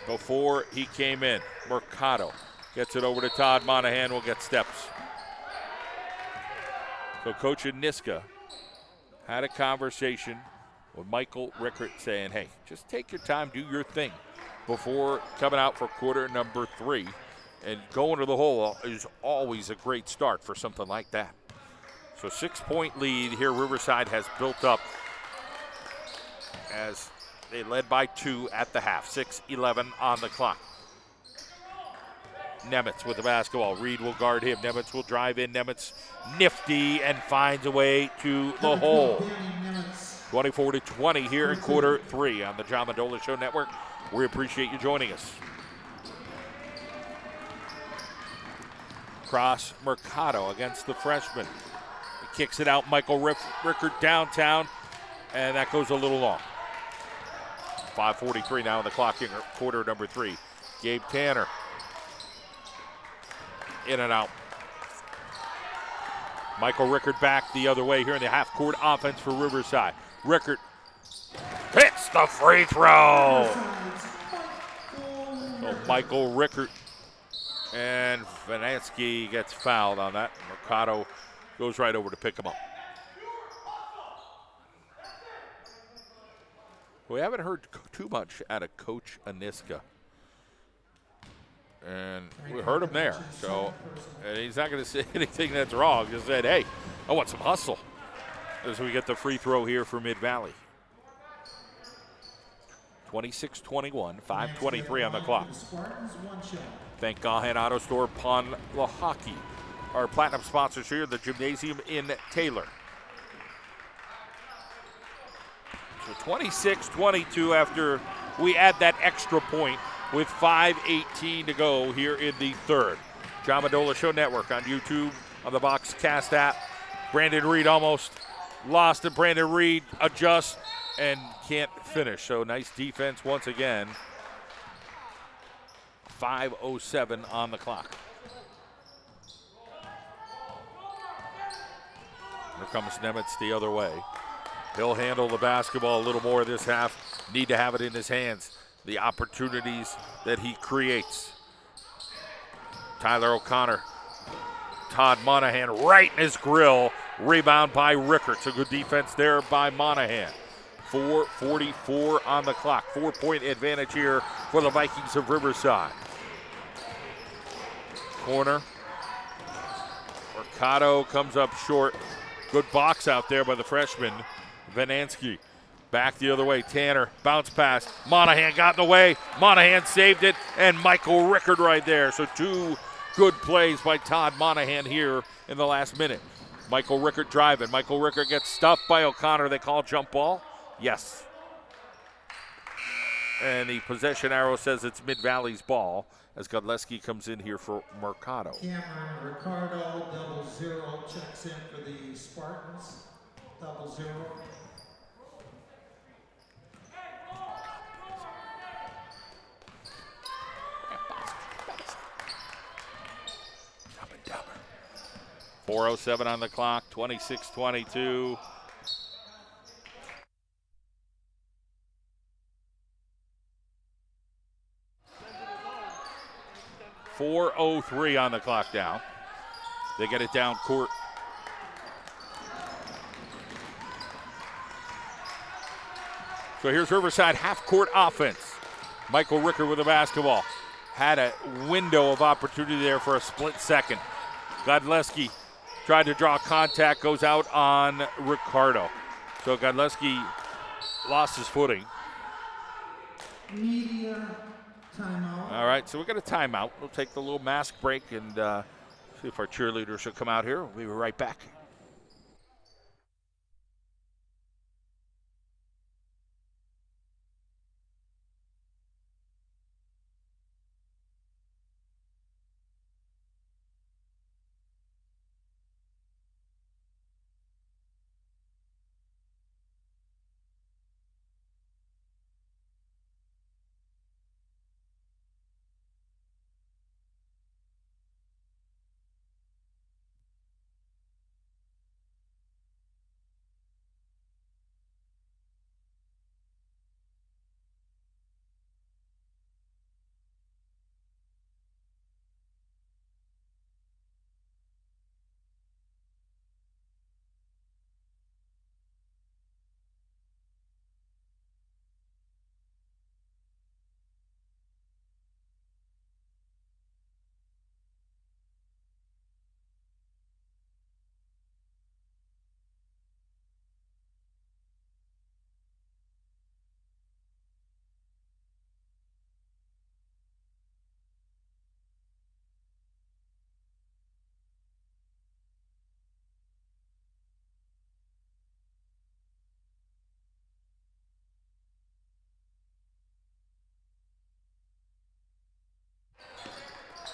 before he came in. Mercado gets it over to Todd Monahan. Will get steps. So Coach Niska had a conversation with Michael Rickard saying, hey, just take your time, do your thing before coming out for quarter number 3. And going to the hole is always a great start for something like that. So 6-point lead here Riverside has built up as they led by 2 at the half. 6:11 on the clock. Nemitz with the basketball. Reed will guard him. Nemitz will drive in. Nemitz nifty and finds a way to the hole. 24-20 here in quarter 3 on the John Mendola Show Network. We appreciate you joining us. Cross Mercado against the freshman. He kicks it out. Michael Rickard downtown, and that goes a little long. 5:43 now on the clock in quarter number 3. Gabe Tanner. In and out. Michael Rickard back the other way here in the half-court offense for Riverside. Rickard hits the free throw. So Michael Rickard and Vanansky gets fouled on that. Mercado goes right over to pick him up. We haven't heard too much out of Coach Aniska. And we heard him there. So and he's not going to say anything that's wrong. Just said, hey, I want some hustle as we get the free throw here for Mid-Valley. 26-21, 5:23 on the clock. Thank Gahan Auto Store, Pond La Hockey, our platinum sponsors here, the gymnasium in Taylor. So 26-22 after we add that extra point with 5:18 to go here in the third. John Mendola Show Network on YouTube, on the Boxcast app. Brandon Reed almost lost it. Brandon Reed adjusts and can't finish. So nice defense once again. 5:07 on the clock. Here comes Nemitz the other way. He'll handle the basketball a little more this half. Need to have it in his hands. The opportunities that he creates. Tyler O'Connor Todd Monahan right in his grill. Rebound by Rickert. So good defense there by Monahan. 4:44 on the clock. 4-point advantage here for the Vikings of Riverside. Corner. Mercado comes up short. Good box out there by the freshman, Vanansky. Back the other way. Tanner, bounce pass. Monahan got in the way. Monahan saved it, and Michael Rickert right there. So two good plays by Todd Monahan here in the last minute. Michael Rickert driving. Michael Rickert gets stuffed by O'Connor. They call jump ball. Yes. And the possession arrow says it's Mid-Valley's ball as Godleski comes in here for Mercado. Cameron Ricardo, 0-0, checks in for the Spartans, 0-0. Dumber. 4:07 on the clock, 26-22. .403 on the clock now. They get it down court. So here's Riverside half-court offense. Michael Rickert with the basketball. Had a window of opportunity there for a split second. Godleski tried to draw contact, goes out on Ricardo. So Godleski lost his footing. Media timeout. All right, so we got a timeout. We'll take the little mask break and see if our cheerleaders will come out here. We'll be right back.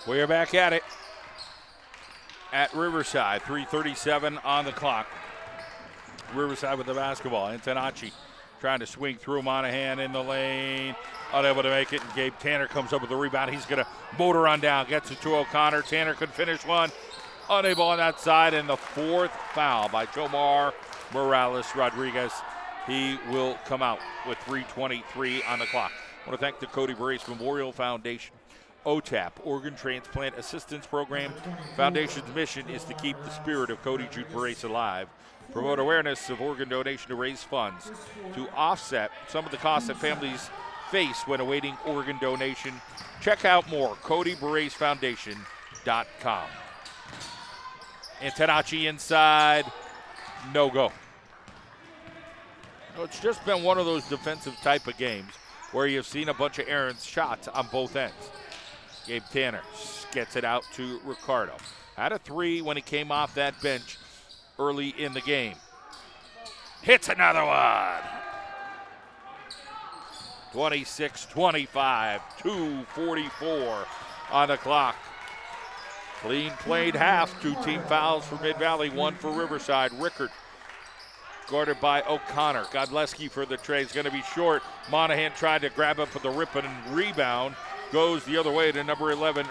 We're back at it at Riverside. 3:37 on the clock. Riverside with the basketball. Antonacci trying to swing through. Monahan in the lane. Unable to make it. And Gabe Tanner comes up with the rebound. He's going to motor on down. Gets it to O'Connor. Tanner could finish one. Unable on that side. And the fourth foul by Tomar Morales Rodriguez. He will come out with 3:23 on the clock. I want to thank the Cody Brace Memorial Foundation. OTAP, Organ Transplant Assistance Program. Foundation's mission is to keep the spirit of Cody Jude Brace alive, promote awareness of organ donation to raise funds to offset some of the costs that families face when awaiting organ donation. Check out more, CodyBaraceFoundation.com. Antonacci inside, no go. It's just been one of those defensive type of games where you've seen a bunch of errant shots on both ends. Gabe Tanner gets it out to Ricardo. Had a three when he came off that bench early in the game. Hits another one. 26-25, 2:44 on the clock. Clean played half. 2 team fouls for Mid-Valley, 1 for Riverside. Rickert guarded by O'Connor. Godleski for the trade is going to be short. Monahan tried to grab up for the rip and rebound. Goes the other way to number 11,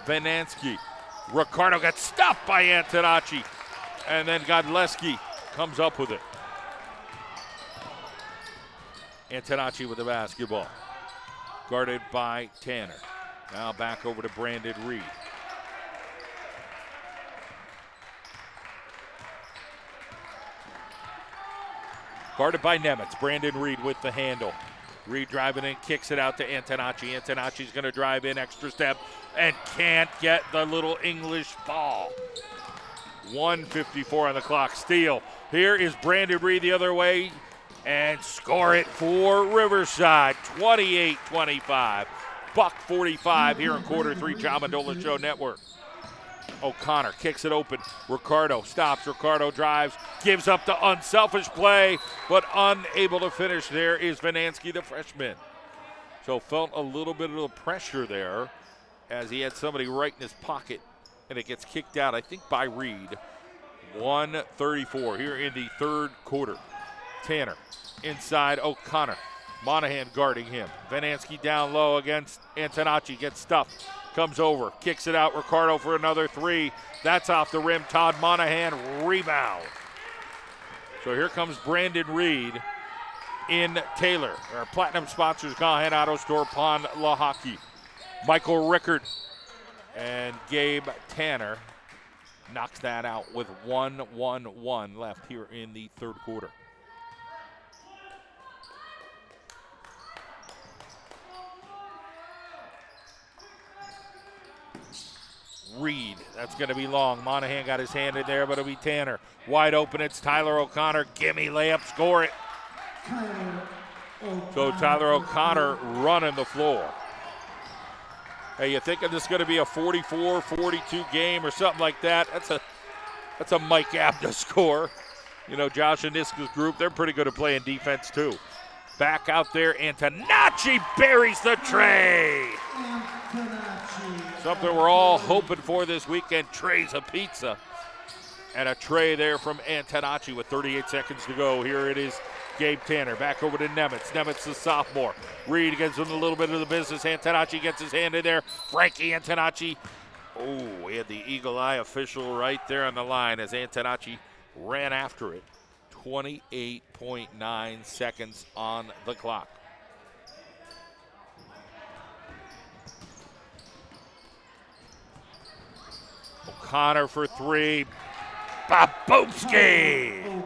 Vanansky. Ricardo got stopped by Antonacci. And then Godleski comes up with it. Antonacci with the basketball. Guarded by Tanner. Now back over to Brandon Reed. Guarded by Nemitz. Brandon Reed with the handle. Reed driving in, kicks it out to Antonacci. Antonacci's going to drive in, extra step, and can't get the little English ball. 1:54 on the clock. Steal. Here is Brandon Reed the other way, and score it for Riverside. 28-25. $1:45 here in quarter three. John Mandola Show Network. O'Connor kicks it open. Ricardo stops. Ricardo drives, gives up the unselfish play, but unable to finish. There is Vanansky, the freshman. So felt a little bit of the pressure there as he had somebody right in his pocket, and it gets kicked out, I think, by Reed. 1:34 here in the third quarter. Tanner inside O'Connor. Monahan guarding him. Vanansky down low against Antonacci. Gets stuffed. Comes over. Kicks it out. Ricardo for another three. That's off the rim. Todd Monahan rebound. So here comes Brandon Reed in Taylor. Our platinum sponsors, Gahan Auto Store, Pond La Hockey. Michael Rickard and Gabe Tanner knocks that out with 1:1 left here in the third quarter. Reed, that's going to be long. Monahan got his hand in there, but it'll be Tanner. Wide open, it's Tyler O'Connor. Gimme layup, score it. So Tyler O'Connor running the floor. Hey, you thinking this is going to be a 44-42 game or something like that? That's a Mike Abda score. You know, Josh and Niska's group, they're pretty good at playing defense too. Back out there, Antonacci buries the tray. Something we're all hoping for this weekend. Trays of pizza. And a tray there from Antonacci with 38 seconds to go. Here it is, Gabe Tanner. Back over to Nemitz. Nemitz, the sophomore. Reed gets him a little bit of the business. Antonacci gets his hand in there. Frankie Antonacci. Oh, he had the eagle eye official right there on the line as Antonacci ran after it. 28.9 seconds on the clock. O'Connor for three. Babowski!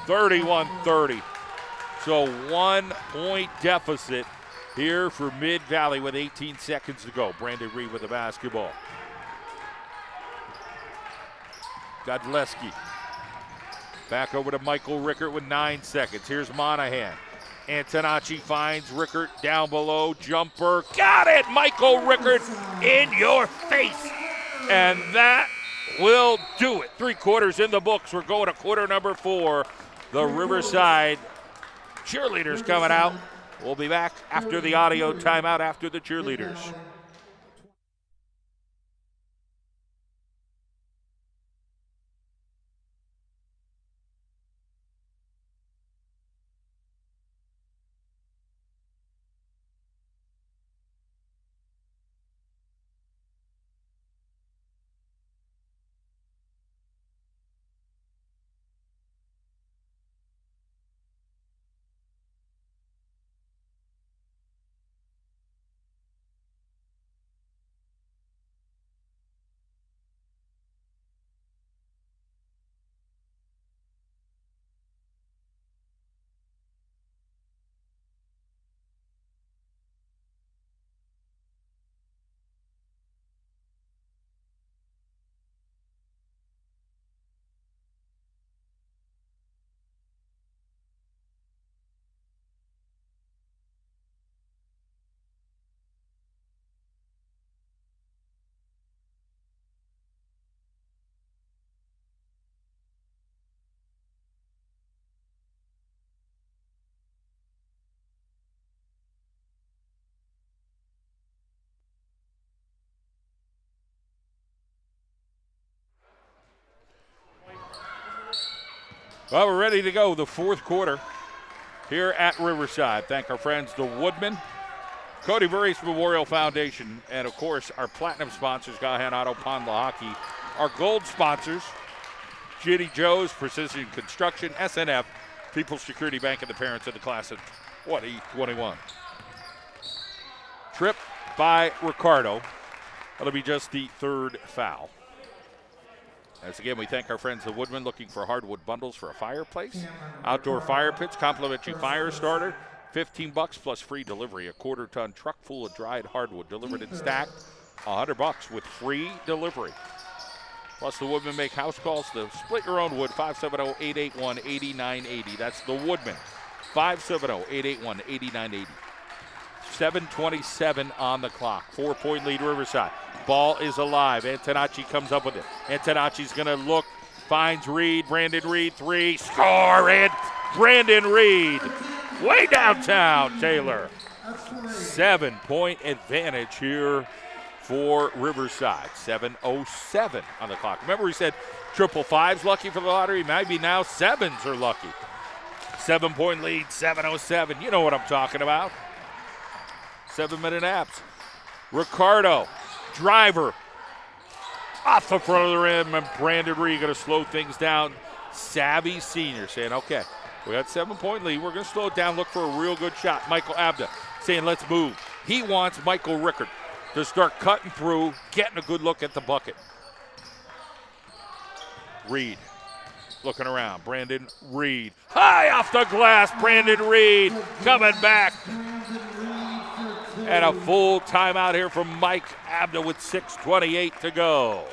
31-30. So 1 point deficit here for Mid-Valley with 18 seconds to go. Brandon Reed with the basketball. Godleski. Back over to Michael Rickert with 9 seconds. Here's Monahan. Antonacci finds Rickert down below. Jumper. Got it! Michael Rickert in your face. And that will do it. 3 quarters in the books. We're going to quarter number 4. The Riverside cheerleaders coming out. We'll be back after the audio timeout after the cheerleaders. Well, we're ready to go. The fourth quarter here at Riverside. Thank our friends, the Woodman, Cody Burris Memorial Foundation, and, of course, our platinum sponsors, Gahan Auto, Pond La Hockey. Our gold sponsors, J.D. Joe's, Precision Construction, SNF, People's Security Bank, and the parents of the class of 2021. Trip by Ricardo. That'll be just the third foul. As again, we thank our friends the Woodman, looking for hardwood bundles for a fireplace, outdoor fire pits, complimentary fire starter, $15 plus free delivery. A quarter-ton truck full of dried hardwood delivered and stacked, $100 with free delivery. Plus, the Woodman make house calls to split your own wood, 570-881-8980. That's the Woodman, 570-881-8980. 7:27 on the clock. 4-point lead, Riverside. Ball is alive. Antonacci comes up with it. Antonacci's going to look, finds Reed. Brandon Reed, three, score, and Brandon Reed way downtown, Taylor. 7-point advantage here for Riverside. 7:07 on the clock. Remember we said triple fives lucky for the lottery? Maybe now sevens are lucky. 7-point lead, 7:07. You know what I'm talking about. 7-minute apps. Ricardo, driver, off the front of the rim, and Brandon Reed going to slow things down. Savvy senior saying, okay, we got 7-point lead. We're going to slow it down, look for a real good shot. Michael Abda saying, let's move. He wants Michael Rickard to start cutting through, getting a good look at the bucket. Reed looking around. Brandon Reed. High off the glass. Brandon Reed coming back. And a full timeout here from Mike Abda with 6:28 to go.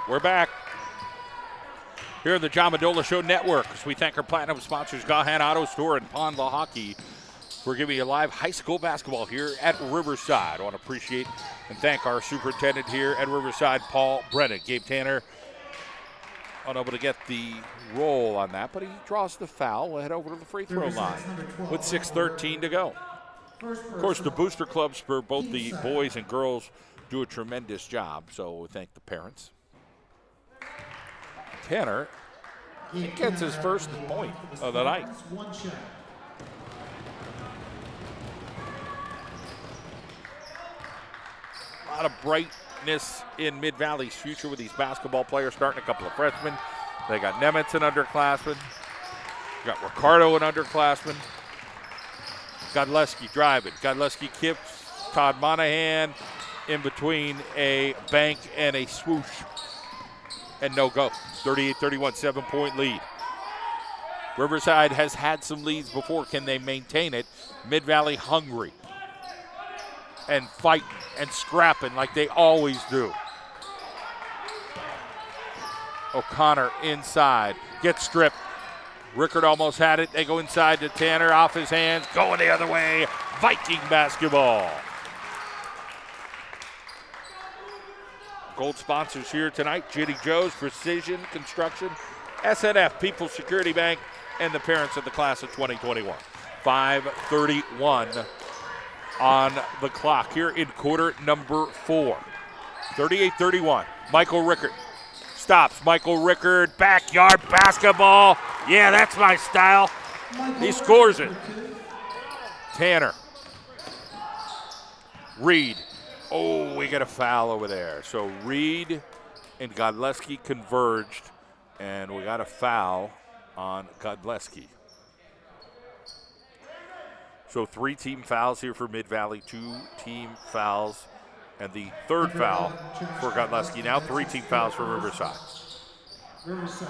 We're back here at the John Madola Show Network. As we thank our platinum sponsors, Gahan Auto Store and Pond La Hockey, for giving you live high school basketball here at Riverside. I want to appreciate and thank our superintendent here at Riverside, Paul Brennan. Gabe Tanner unable to get the roll on that, but he draws the foul. We'll head over to the free throw line with 6:13 to go. Of course, the booster clubs for both the boys and girls do a tremendous job, so we thank the parents. Tanner, he gets his first point of the night. A lot of brightness in Mid-Valley's future with these basketball players, starting a couple of freshmen. They got Nemitz, an underclassman. Got Ricardo, an underclassman. Godleski driving. Godleski kicks. Todd Monahan in between a bank and a swoosh. And no go. 38-31, 7-point lead. Riverside has had some leads before. Can they maintain it? Mid-Valley hungry and fighting and scrapping like they always do. O'Connor inside. Gets stripped. Rickard almost had it. They go inside to Tanner. Off his hands. Going the other way. Viking basketball. Gold sponsors here tonight, Jitty Joe's, Precision Construction, SNF, People's Security Bank, and the parents of the class of 2021. 5:31 on the clock here in quarter number 4. 38-31, Michael Rickard stops. Michael Rickard, backyard basketball. Yeah, that's my style. He scores it. Tanner. Reed. Oh, we get a foul over there. So Reed and Godleski converged, and we got a foul on Godleski. So 3 team fouls here for Mid-Valley, 2 team fouls, and the third foul for Godleski. Now 3 team fouls for Riverside.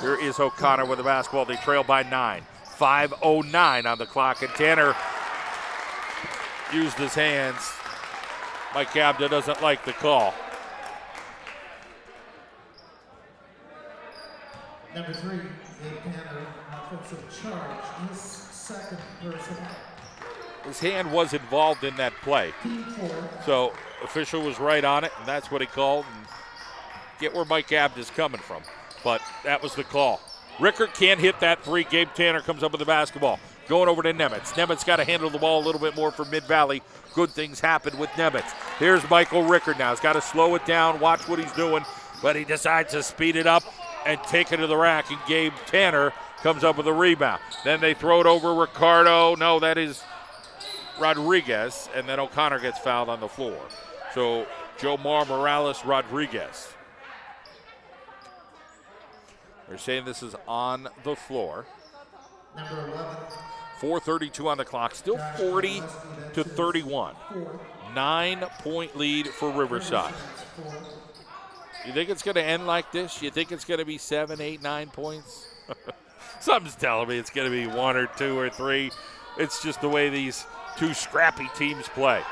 Here is O'Connor with the basketball. They trail by 9. 5:09 on the clock, and Tanner used his hands. Mike Abda doesn't like the call. Number 3, Dave Tanner, offensive charge, his second personal. His hand was involved in that play. So official was right on it, and that's what he called. And get where Mike Abd is coming from. But that was the call. Rickert can't hit that 3. Gabe Tanner comes up with the basketball. Going over to Nemitz. Nemitz got to handle the ball a little bit more for Mid-Valley. Good things happen with Nemitz. Here's Michael Rickert now. He's got to slow it down, watch what he's doing, but he decides to speed it up and take it to the rack, and Gabe Tanner comes up with a rebound. Then they throw it over Ricardo. No, that is Rodriguez, and then O'Connor gets fouled on the floor. So Jomar Morales Rodriguez. They're saying this is on the floor. Number 11. 4:32 on the clock, still 40-31. 9-point lead for Riverside. You think it's going to end like this? You think it's going to be 7, 8, 9 points? Something's telling me it's going to be 1 or 2 or 3. It's just the way these 2 scrappy teams play.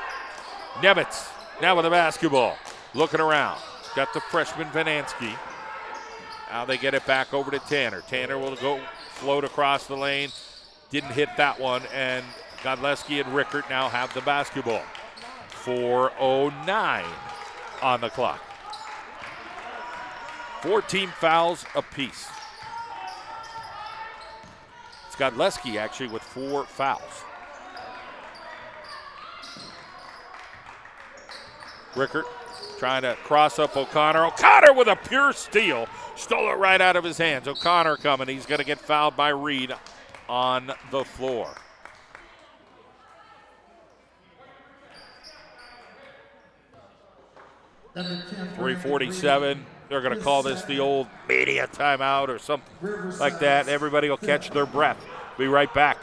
Nemitz now with the basketball, looking around. Got the freshman Vanansky. Now they get it back over to Tanner. Tanner will go float across the lane. Didn't hit that one, and Godleski and Rickert now have the basketball. 4:09 on the clock. 14 fouls apiece. It's Godleski actually with 4 fouls. Rickert trying to cross up O'Connor. O'Connor with a pure steal. Stole it right out of his hands. O'Connor coming. He's going to get fouled by Reed on the floor. Number 10, 3:47. They're going to call this the old media timeout or something like that. Everybody will catch their breath. Be right back.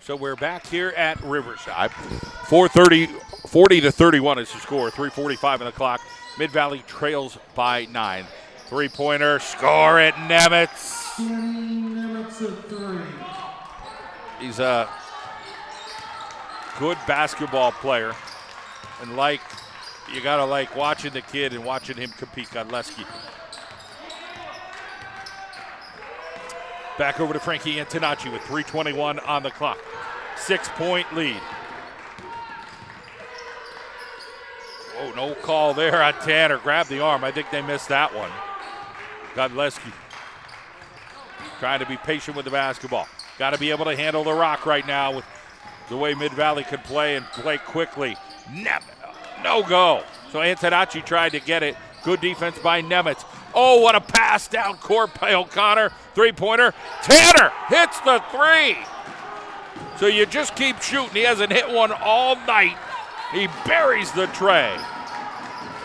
So we're back here at Riverside. 40-31 is the score. 3:45 on the clock. Mid-Valley trails by 9. Three-pointer, score it, Nemitz. Nemitz at 3. He's a good basketball player. And you gotta like watching the kid and watching him compete. Godleski. Back over to Frankie Antonacci with 3:21 on the clock. 6-point lead. Oh, no call there on Tanner. Grabbed the arm. I think they missed that one. Godleski trying to be patient with the basketball. Got to be able to handle the rock right now with the way Mid-Valley could play and play quickly. No go. So Antonacci tried to get it. Good defense by Nemitz. Oh, what a pass down court by O'Connor. Three-pointer. Tanner hits the 3. So you just keep shooting. He hasn't hit one all night. He buries the tray.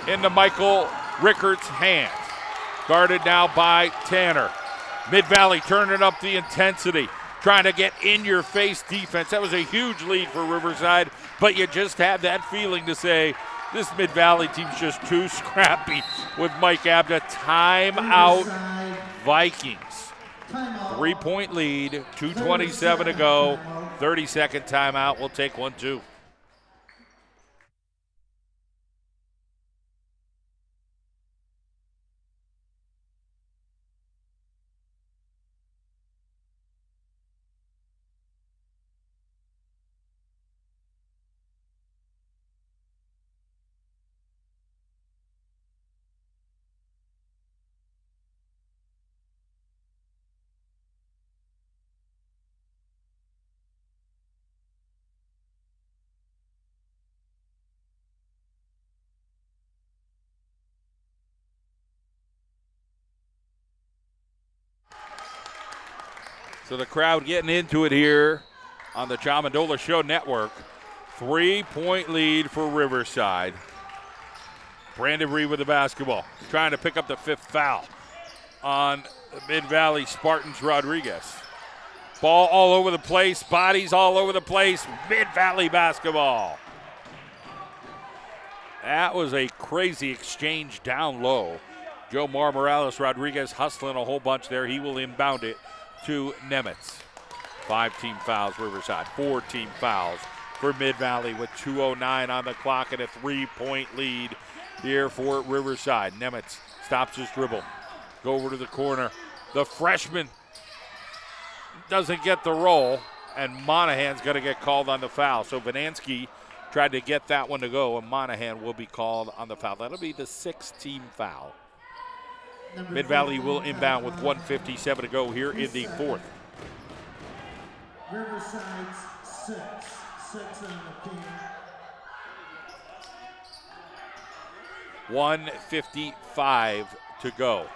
into Michael Rickert's hands. Guarded now by Tanner. Mid-Valley turning up the intensity, trying to get in-your-face defense. That was a huge lead for Riverside, but you just had that feeling to say, this Mid-Valley team's just too scrappy with Mike Abda. Timeout, Vikings. 3-point lead, 2:27 to go, 30-second timeout. We'll take 1-2. So the crowd getting into it here on the John Mendola Show Network. 3-point lead for Riverside. Brandon Reed with the basketball, trying to pick up the 5th foul on Mid-Valley Spartans Rodriguez. Ball all over the place, bodies all over the place, Mid-Valley basketball. That was a crazy exchange down low. Joe Morales Rodriguez hustling a whole bunch there. He will inbound it to Nemitz. 5 team fouls, Riverside. 4 team fouls for Mid-Valley with 2:09 on the clock and a 3-point lead here for Riverside. Nemitz stops his dribble. Go over to the corner. The freshman doesn't get the roll, and Monahan's going to get called on the foul. So Vanansky tried to get that one to go, and Monahan will be called on the foul. That'll be the 6th team foul. Mid-Valley will inbound with 1:57 to go here in the 4th. Riverside's 6 in the team. 1:55 to go.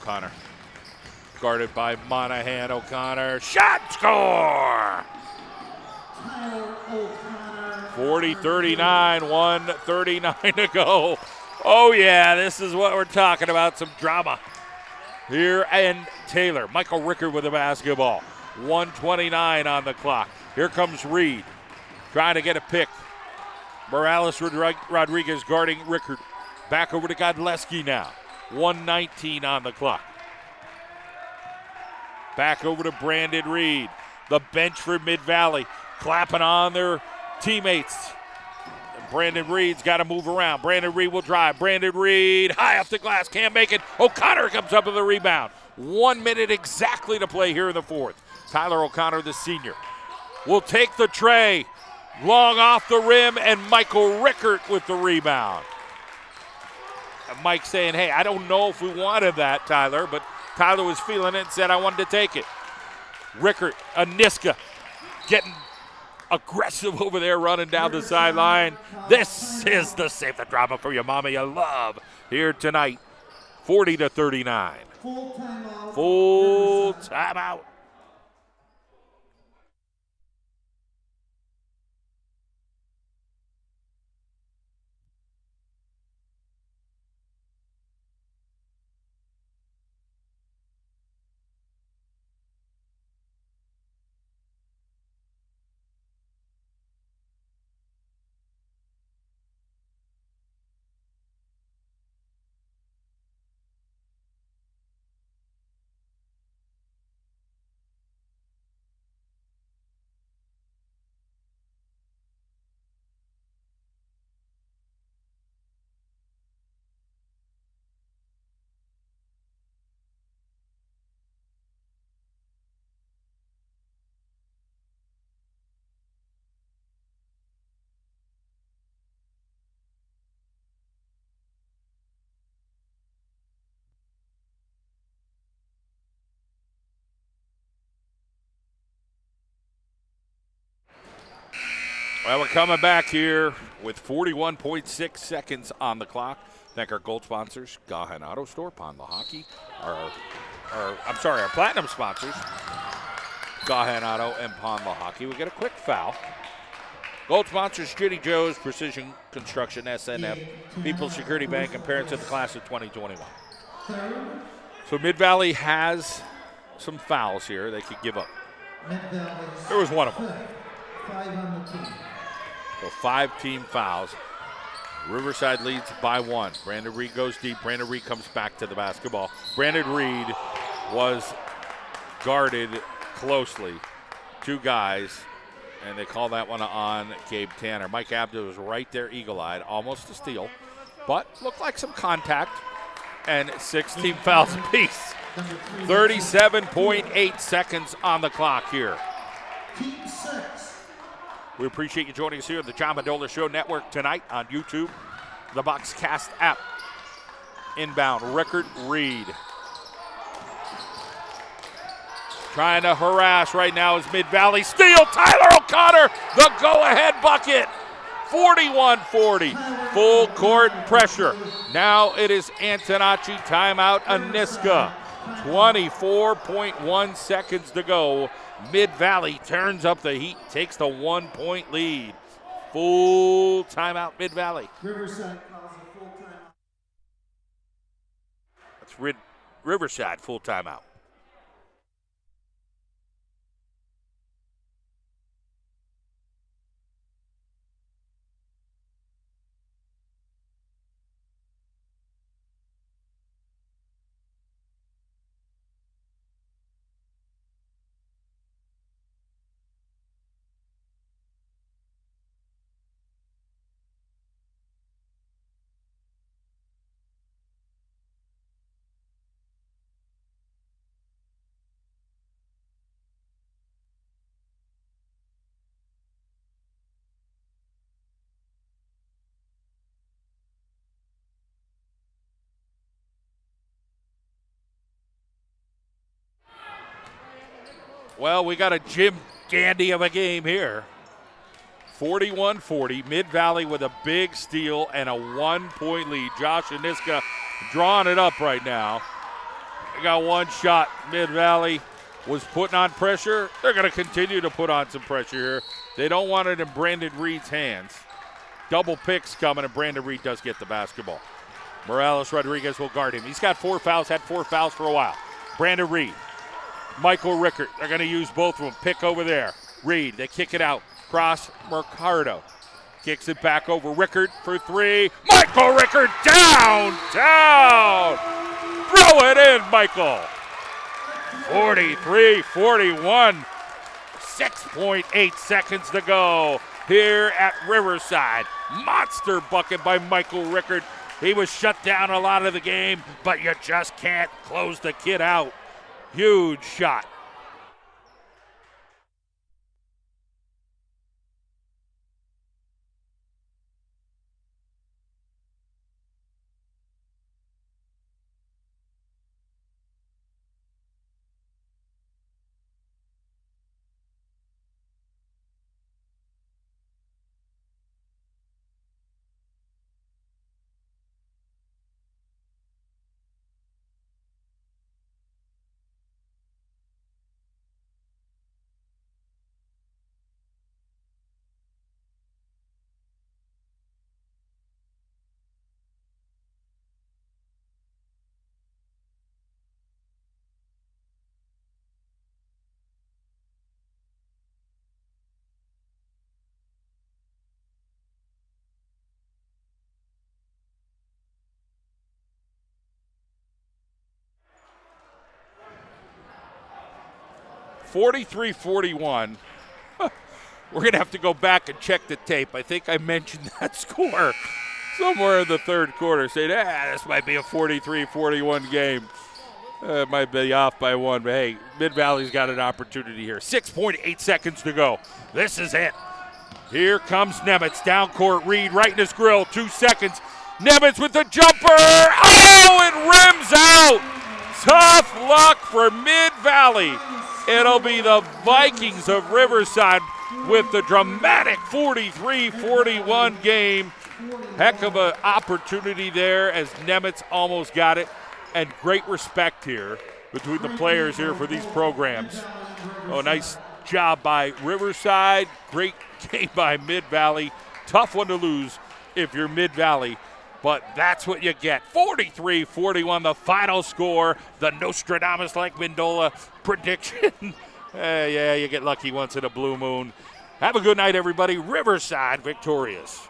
O'Connor guarded by Monahan. O'Connor, shot, score! 40-39, 1:39 to go. Oh yeah, this is what we're talking about, some drama here. And Taylor, Michael Rickard with the basketball. 1:29 on the clock. Here comes Reed, trying to get a pick. Morales Rodriguez guarding Rickard. Back over to Godleski now. 1:19 on the clock. Back over to Brandon Reed. The bench for Mid-Valley clapping on their teammates. Brandon Reed's got to move around. Brandon Reed will drive. Brandon Reed high off the glass, can't make it. O'Connor comes up with the rebound. 1 minute exactly to play here in the 4th. Tyler O'Connor, the senior, will take the tray. Long off the rim, and Michael Rickard with the rebound. And Mike saying, hey, I don't know if we wanted that, Tyler, but Tyler was feeling it and said, I wanted to take it. Rickard, Niska, getting aggressive over there, running down the sideline. This is the Save the Drama for your mama you love here tonight. 40-39. Full timeout. Well, we're coming back here with 41.6 seconds on the clock. Thank our gold sponsors, Gahan Auto Store, Pond La Hockey. Our platinum sponsors, Gahan Auto and Pond La Hockey. We get a quick foul Gold sponsors Judy Joe's, Precision Construction, SNF, People's Security Bank, and parents of the class of 2021. So Mid-Valley has some fouls here they could give up. There was one of them. 5 on the team. So 5 team fouls. Riverside leads by 1. Brandon Reed goes deep. Brandon Reed comes back to the basketball. Brandon Reed was guarded closely. 2 guys, and they call that one on Gabe Tanner. Mike Abdo was right there, eagle-eyed, almost a steal, but looked like some contact. And 6 team fouls apiece. 37.8 seconds on the clock here. Team 6. We appreciate you joining us here at the John Madola Show Network tonight on YouTube, the Boxcast app. Inbound, Rickard Reed. Trying to harass right now is Mid-Valley. Steal, Tyler O'Connor, the go-ahead bucket. 41-40, full court pressure. Now it is Antonacci, timeout, Aniska. 24.1 seconds to go. Mid-Valley turns up the heat, takes the 1-point lead. Full timeout, Mid-Valley. Riverside calls a full timeout. That's Riverside, full timeout. Well, we got a Jim Gandy of a game here. 41-40, Mid-Valley with a big steal and a 1-point lead. Josh Aniska drawing it up right now. They got 1 shot. Mid-Valley was putting on pressure. They're going to continue to put on some pressure here. They don't want it in Brandon Reed's hands. Double picks coming, and Brandon Reed does get the basketball. Morales Rodriguez will guard him. He's got 4 fouls, had 4 fouls for a while. Brandon Reed. Michael Rickert, they're going to use both of them. Pick over there. Reed, they kick it out. Cross Mercado. Kicks it back over Rickert for 3. Michael Rickert downtown. Throw it in, Michael. 43-41. 6.8 seconds to go here at Riverside. Monster bucket by Michael Rickert. He was shut down a lot of the game, but you just can't close the kid out. Huge shot. (43-41). We're going to have to go back and check the tape. I think I mentioned that score somewhere in the third quarter, saying, this might be a 43-41 game. It might be off by 1, but hey, Mid-Valley's got an opportunity here. 6.8 seconds to go. This is it. Here comes Nemitz, down court, Reed right in his grill, 2 seconds. Nemitz with the jumper. Oh, it rims out. Tough luck for Mid-Valley. It'll be the Vikings of Riverside with the dramatic 43-41 game. Heck of an opportunity there as Nemitz almost got it. And great respect here between the players here for these programs. Oh, nice job by Riverside. Great game by Mid-Valley. Tough one to lose if you're Mid-Valley, but that's what you get. 43-41, the final score. The Nostradamus-like Mendola prediction. Yeah, you get lucky once in a blue moon. Have a good night, everybody. Riverside victorious.